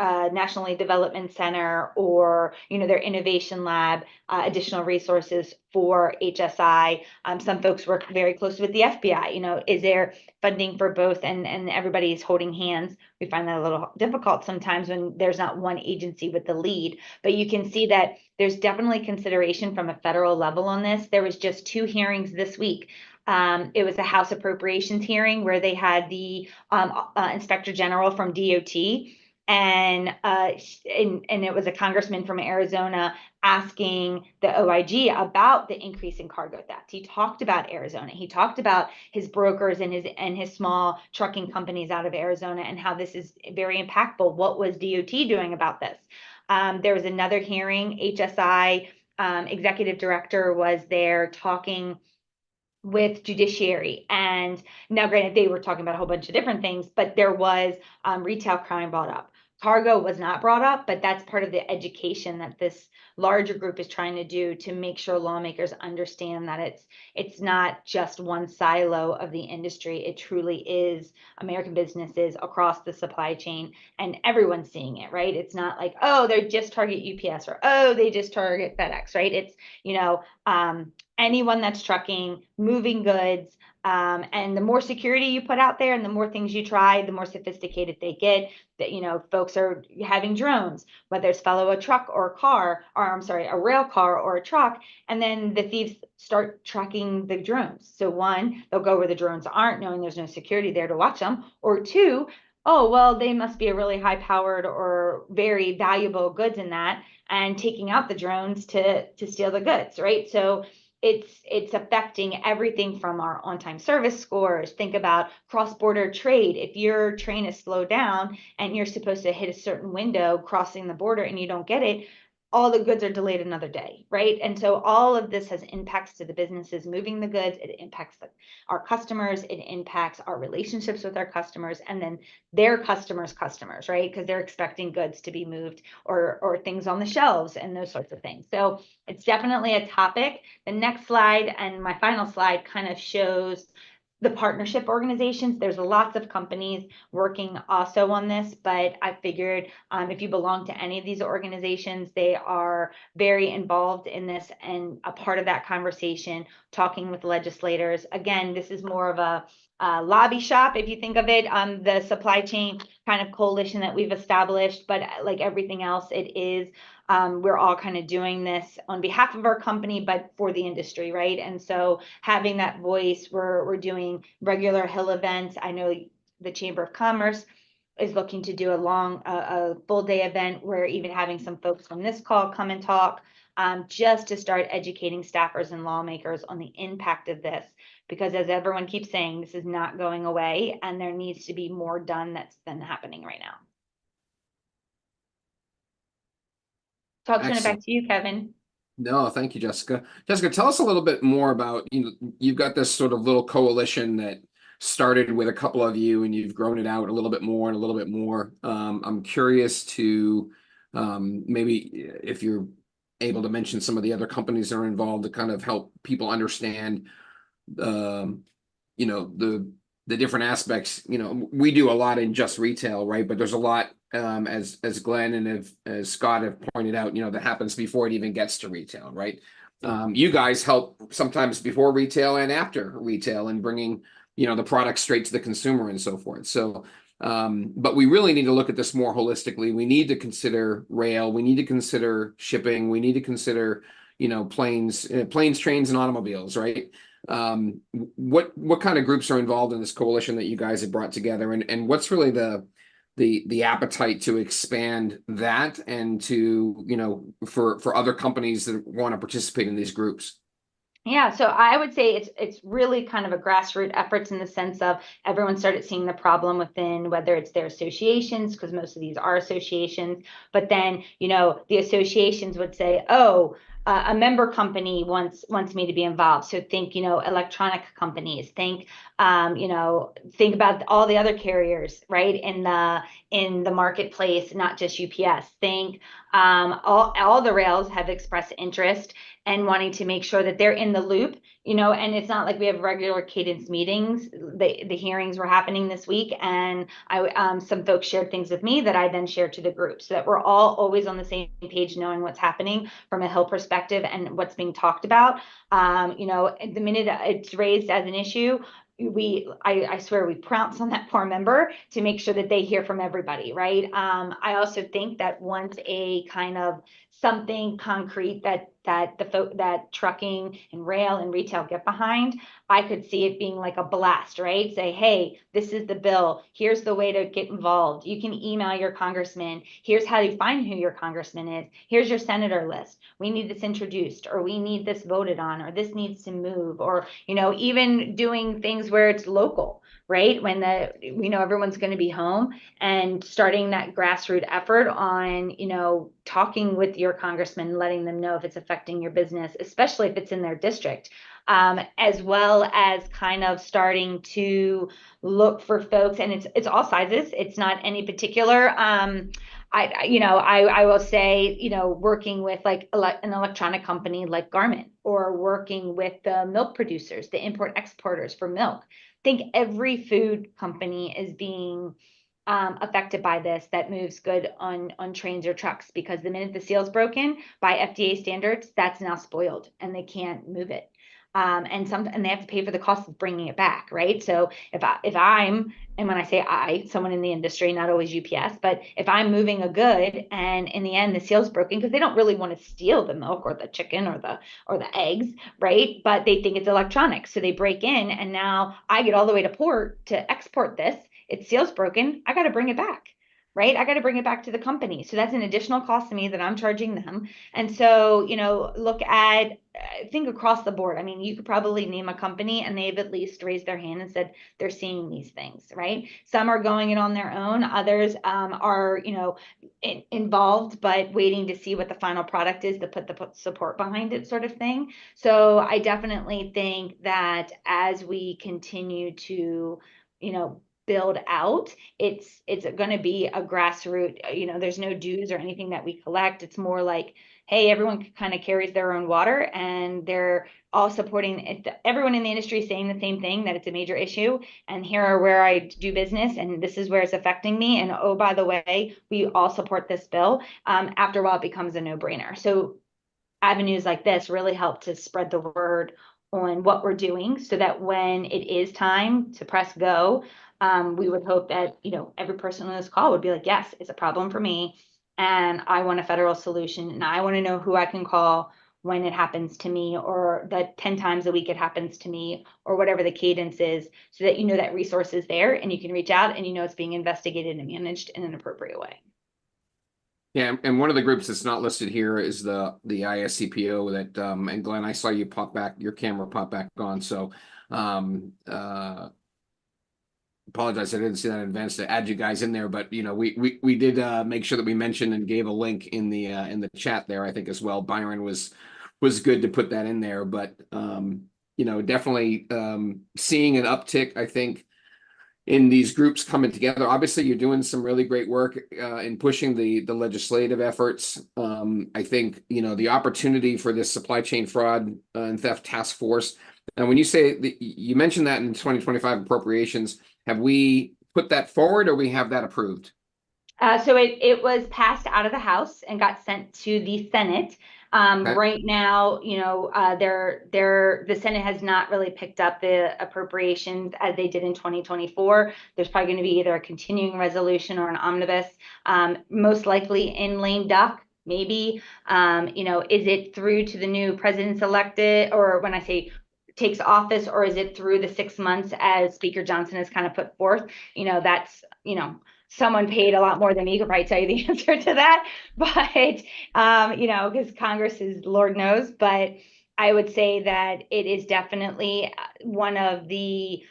National Development Center or their innovation lab, additional resources for HSI. Some folks work very closely with the FBI. Is there funding for both, and everybody's holding hands? We find that a little difficult sometimes when there's not one agency with the lead, but you can see that there's definitely consideration from a federal level on this. There was just 2 hearings this week. It was a House Appropriations hearing where they had the Inspector General from DOT. And it was a congressman from Arizona asking the OIG about the increase in cargo theft. He talked about Arizona. He talked about his brokers and his small trucking companies out of Arizona and how this is very impactful. What was DOT doing about this? There was another hearing. HSI executive director was there talking with judiciary, and now granted they were talking about a whole bunch of different things, but there was retail crime brought up. Cargo was not brought up, but that's part of the education that this larger group is trying to do to make sure lawmakers understand that it's not just one silo of the industry. It truly is American businesses across the supply chain, and everyone's seeing it, right? It's not like, oh, they just target UPS or, oh, they just target FedEx, right? It's, anyone that's trucking, moving goods, and the more security you put out there and the more things you try, the more sophisticated they get. That, folks are having drones, whether it's follow a truck or a car, or I'm sorry, a rail car or a truck, and then the thieves start tracking the drones. So 1, they'll go where the drones aren't, knowing there's no security there to watch them, or 2, oh, well, they must be a really high powered or very valuable goods in that, and taking out the drones to steal the goods, right? So it's affecting everything from our on-time service scores. Think about cross-border trade. If your train is slowed down and you're supposed to hit a certain window crossing the border and you don't get it, all the goods are delayed another day, right? And so all of this has impacts to the businesses moving the goods. It impacts our customers. It impacts our relationships with our customers, and then their customers, right? Because they're expecting goods to be moved or things on the shelves and those sorts of things. So it's definitely a topic. The next slide and my final slide kind of shows the partnership organizations. There's lots of companies working also on this, but I figured if you belong to any of these organizations, they are very involved in this and a part of that conversation, talking with legislators. Again, this is more of a lobby shop, if you think of it, the supply chain kind of coalition that we've established, but like everything else, it is we're all kind of doing this on behalf of our company, but for the industry, right? And so having that voice, we're doing regular Hill events. I know the Chamber of Commerce is looking to do a full day event where even having some folks from this call come and talk, just to start educating staffers and lawmakers on the impact of this. Because as everyone keeps saying, this is not going away, and there needs to be more done that's been happening right now. So I'll turn it back to you, Kevin. No, thank you, Jessica. Jessica, tell us a little bit more about, you've got this sort of little coalition that started with a couple of you and you've grown it out a little bit more and a little bit more. I'm curious to maybe if you're able to mention some of the other companies that are involved to kind of help people understand the different aspects. We do a lot in just retail, right? But there's a lot as Glenn and as Scott have pointed out, that happens before it even gets to retail, right? you guys help sometimes before retail and after retail and bringing, the product straight to the consumer and so forth. So, but we really need to look at this more holistically. We need to consider rail. We need to consider shipping. We need to consider, planes, trains, and automobiles, right? What kind of groups are involved in this coalition that you guys have brought together, and what's really the appetite to expand that and to, for other companies that want to participate in these groups? Yeah, so I would say it's really kind of a grassroots efforts in the sense of everyone started seeing the problem within, whether it's their associations, because most of these are associations, but then, the associations would say, oh, a member company wants me to be involved. So think, electronic companies, think about all the other carriers, right, in the marketplace, not just UPS. Think all the rails have expressed interest and wanting to make sure that they're in the loop, and it's not like we have regular cadence meetings. The hearings were happening this week, and some folks shared things with me that I then shared to the group, so that we're all always on the same page, knowing what's happening from a Hill perspective and what's being talked about. The minute it's raised as an issue, I swear we pounce on that poor member to make sure that they hear from everybody, right? I also think that once a kind of something concrete that trucking and rail and retail get behind, I could see it being like a blast, right? Say, hey, this is the bill. Here's the way to get involved. You can email your congressman. Here's how you find who your congressman is. Here's your senator list. We need this introduced, or we need this voted on, or this needs to move, or, even doing things where it's local, right? When everyone's going to be home, and starting that grassroots effort on, talking with your congressman, letting them know if it's affecting your business, especially if it's in their district, as well as kind of starting to look for folks, and it's all sizes. It's not any particular. I will say, working with like an electronic company like Garment, or working with the milk producers, the import exporters for milk. I think every food company is being affected by this, that moves good on trains or trucks, because the minute the seal's broken by FDA standards, that's now spoiled and they can't move it. And they have to pay for the cost of bringing it back, right? So if I'm, and when I say someone in the industry, not always UPS, but if I'm moving a good and in the end the seal's broken, because they don't really want to steal the milk or the chicken or the eggs, right? But they think it's electronic, so they break in, and now I get all the way to port to export this. Its seal's broken. I got to bring it back, right? I got to bring it back to the company. So that's an additional cost to me that I'm charging them. And so, look at, think across the board. I mean, you could probably name a company and they've at least raised their hand and said they're seeing these things, right? Some are going it on their own. Others are, involved, but waiting to see what the final product is to put the support behind it, sort of thing. So I definitely think that as we continue to, build out, it's going to be a grassroots, there's no dues or anything that we collect. It's more like, hey, everyone kind of carries their own water, and they're all supporting it. Everyone in the industry is saying the same thing, that it's a major issue, and here are where I do business, and this is where it's affecting me, and oh, by the way, we all support this bill. After a while, it becomes a no-brainer. So avenues like this really help to spread the word on what we're doing, so that when it is time to press go, we would hope that, every person on this call would be like, yes, it's a problem for me, and I want a federal solution, and I want to know who I can call when it happens to me, or the 10 times a week it happens to me, or whatever the cadence is, so that that resource is there and you can reach out and it's being investigated and managed in an appropriate way. Yeah, and one of the groups that's not listed here is the ISCPO that and Glenn, I saw you pop back, your camera pop back on. So apologize, I didn't see that in advance to add you guys in there, but we did make sure that we mentioned and gave a link in the chat there, I think, as well. Byron was good to put that in there, but definitely seeing an uptick, I think, in these groups coming together. Obviously, you're doing some really great work in pushing the legislative efforts. I think, the opportunity for this supply chain fraud and theft task force. And when you say you mentioned that in 2025 appropriations, have we put that forward, or we have that approved? So it was passed out of the House and got sent to the Senate. Okay. Right now, the Senate has not really picked up the appropriations as they did in 2024. There's probably going to be either a continuing resolution or an omnibus, most likely in lame duck. Maybe, is it through to the new president's elected, or when I say takes office, or is it through the 6 months as Speaker Johnson has kind of put forth? That's, someone paid a lot more than me could probably tell you the answer to that. But, because Congress is Lord knows, but I would say that it is definitely one of the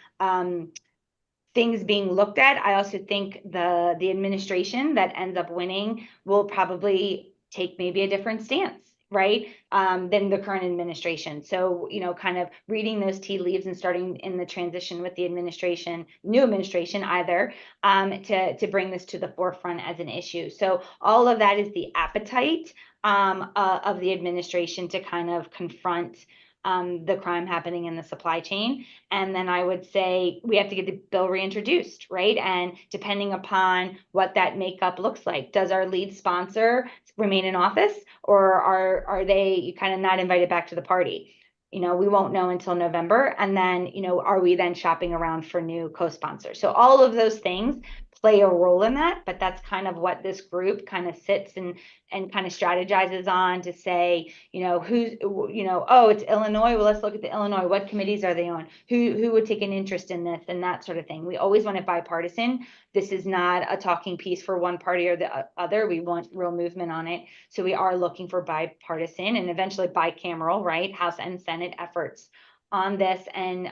things being looked at. I also think the administration that ends up winning will probably take maybe a different stance, right, than the current administration. So, kind of reading those tea leaves and starting in the transition with the new administration either, to bring this to the forefront as an issue. So all of that is the appetite of the administration to kind of confront the crime happening in the supply chain. And then I would say we have to get the bill reintroduced, right? And depending upon what that makeup looks like, does our lead sponsor remain in office, or are they kind of not invited back to the party? We won't know until November. And then, are we then shopping around for new co-sponsors? So all of those things play a role in that, but that's kind of what this group kind of sits and kind of strategizes on to say, oh, it's Illinois. Well, let's look at the Illinois. What committees are they on? Who would take an interest in this, and that sort of thing. We always want it bipartisan. This is not a talking piece for one party or the other. We want real movement on it. So we are looking for bipartisan and eventually bicameral, right? House and Senate efforts on this, and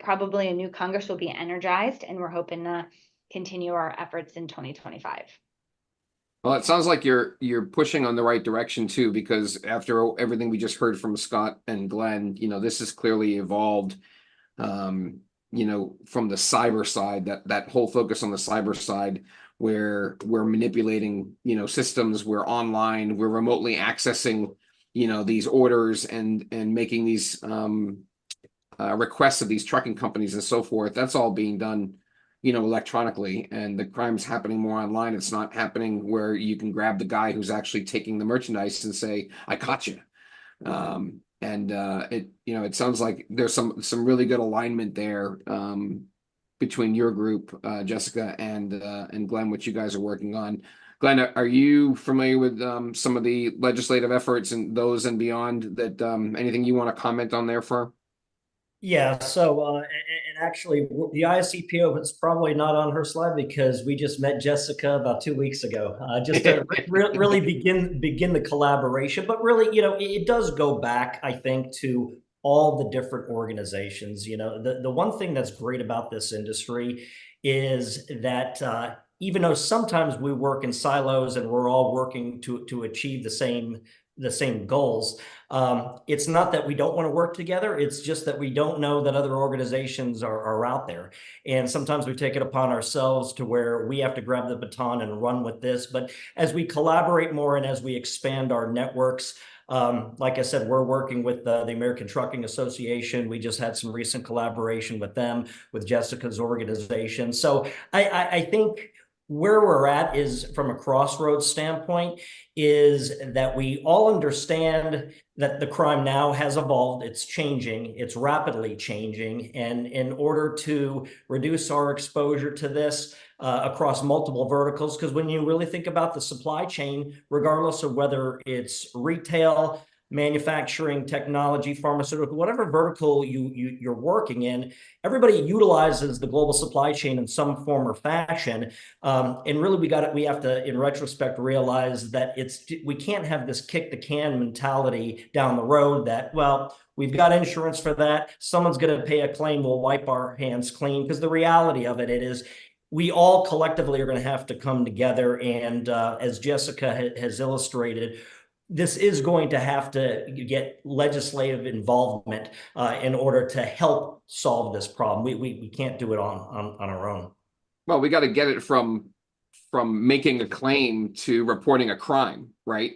probably a new Congress will be energized, and we're hoping to continue our efforts in 2025. Well, it sounds like you're pushing on the right direction too, because after everything we just heard from Scott and Glenn, this has clearly evolved, from the cyber side, that whole focus on the cyber side, where we're manipulating, systems, we're online, we're remotely accessing, these orders and making these requests of these trucking companies and so forth. That's all being done electronically, and the crime's happening more online. It's not happening where you can grab the guy who's actually taking the merchandise and say, I caught you. It sounds like there's some really good alignment there, between your group, Jessica, and Glenn, what you guys are working on. Glenn, are you familiar with some of the legislative efforts and those and beyond that? Anything you want to comment on there for? Yeah, so and actually, the ISCPO is probably not on her slide because we just met Jessica about 2 weeks ago, just to really begin the collaboration. But really, it does go back, I think, to all the different organizations. The one thing that's great about this industry is that even though sometimes we work in silos and we're all working to achieve the same goals. It's not that we don't want to work together. It's just that we don't know that other organizations are out there. And sometimes we take it upon ourselves to where we have to grab the baton and run with this. But as we collaborate more and as we expand our networks, like I said, we're working with the American Trucking Association. We just had some recent collaboration with them, with Jessica's organization. So I think where we're at is, from a crossroads standpoint, is that we all understand that the crime now has evolved. It's changing. It's rapidly changing. And in order to reduce our exposure to this across multiple verticals, because when you really think about the supply chain, regardless of whether it's retail, manufacturing, technology, pharmaceutical, whatever vertical you're working in, everybody utilizes the global supply chain in some form or fashion. And really, we have to, in retrospect, realize that we can't have this kick the can mentality down the road that, well, we've got insurance for that. Someone's going to pay a claim. We'll wipe our hands clean. Because the reality of it is, we all collectively are going to have to come together. And as Jessica has illustrated, this is going to have to get legislative involvement in order to help solve this problem. We can't do it on our own. Well, we got to get it from making a claim to reporting a crime, right?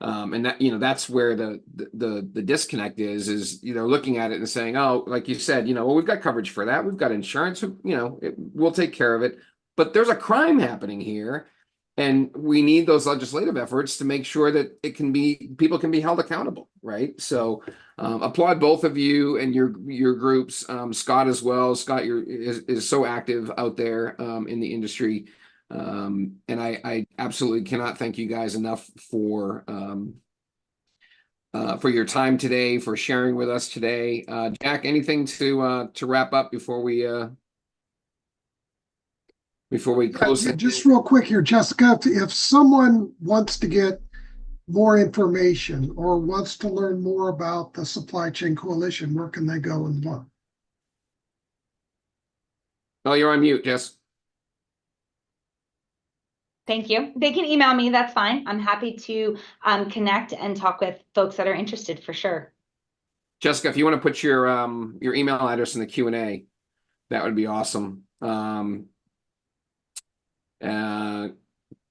And that, that's where the disconnect is, looking at it and saying, oh, like you said, well, we've got coverage for that. We've got insurance, we'll take care of it. But there's a crime happening here. And we need those legislative efforts to make sure that people can be held accountable, right? So applaud both of you and your groups, Scott as well. Scott, is so active out there in the industry. And I absolutely cannot thank you guys enough for your time today, for sharing with us today. Jack, anything to wrap up before we close? Just real quick here, Jessica, if someone wants to get more information or wants to learn more about the Supply Chain Coalition, where can they go and look? Oh, you're on mute, Jess. Thank you. They can email me. That's fine. I'm happy to connect and talk with folks that are interested for sure. Jessica, if you want to put your email address in the Q&A, that would be awesome. Glenn,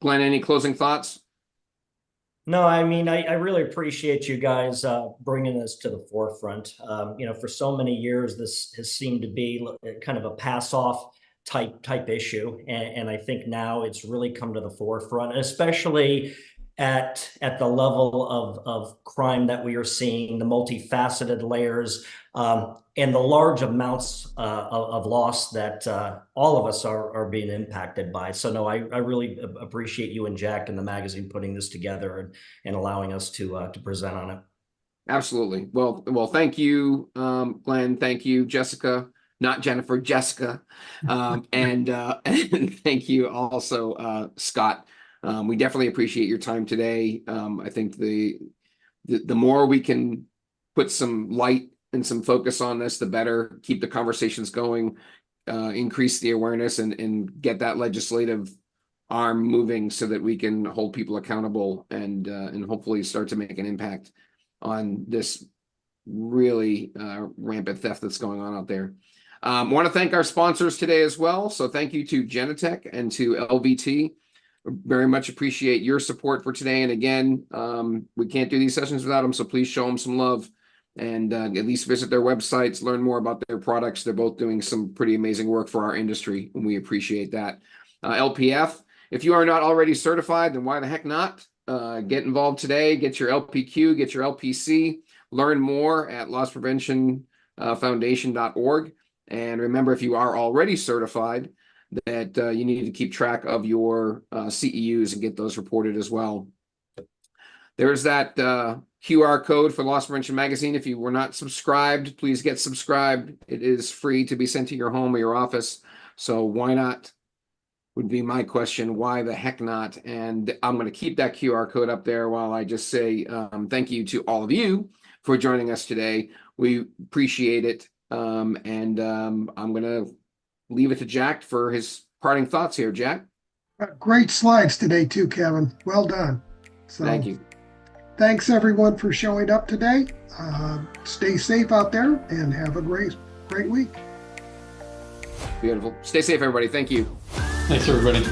any closing thoughts? No, I mean, I really appreciate you guys bringing this to the forefront. For so many years, this has seemed to be kind of a pass-off type issue, and I think now it's really come to the forefront, especially at the level of crime that we are seeing, the multifaceted layers, and the large amounts of loss that all of us are being impacted by. So no, I really appreciate you and Jack and the magazine putting this together and allowing us to present on it. Absolutely. Well, thank you, Glenn. Thank you, Jessica. Not Jennifer, Jessica. And thank you also, Scott. We definitely appreciate your time today. I think the more we can put some light and some focus on this, the better. Keep the conversations going, increase the awareness, and get that legislative arm moving so that we can hold people accountable and hopefully start to make an impact on this really rampant theft that's going on out there. Want to thank our sponsors today as well. So thank you to Genetec and to LVT. Very much appreciate your support for today. And again, we can't do these sessions without them, so please show them some love and at least visit their websites, learn more about their products. They're both doing some pretty amazing work for our industry, and we appreciate that. LPF, if you are not already certified, then why the heck not? Get involved today, get your LPQ, get your LPC, learn more at losspreventionfoundation.org. And remember, if you are already certified, that you need to keep track of your CEUs and get those reported as well. There's that QR code for Loss Prevention Magazine. If you were not subscribed, please get subscribed. It is free to be sent to your home or your office. So why not? Would be my question. Why the heck not? And I'm going to keep that QR code up there while I just say thank you to all of you for joining us today. We appreciate it. I'm going to leave it to Jack for his parting thoughts here. Jack? Great slides today too, Kevin. Well done. So, thank you. Thanks everyone for showing up today. Stay safe out there and have a great week. Beautiful. Stay safe, everybody. Thank you. Thanks, everybody.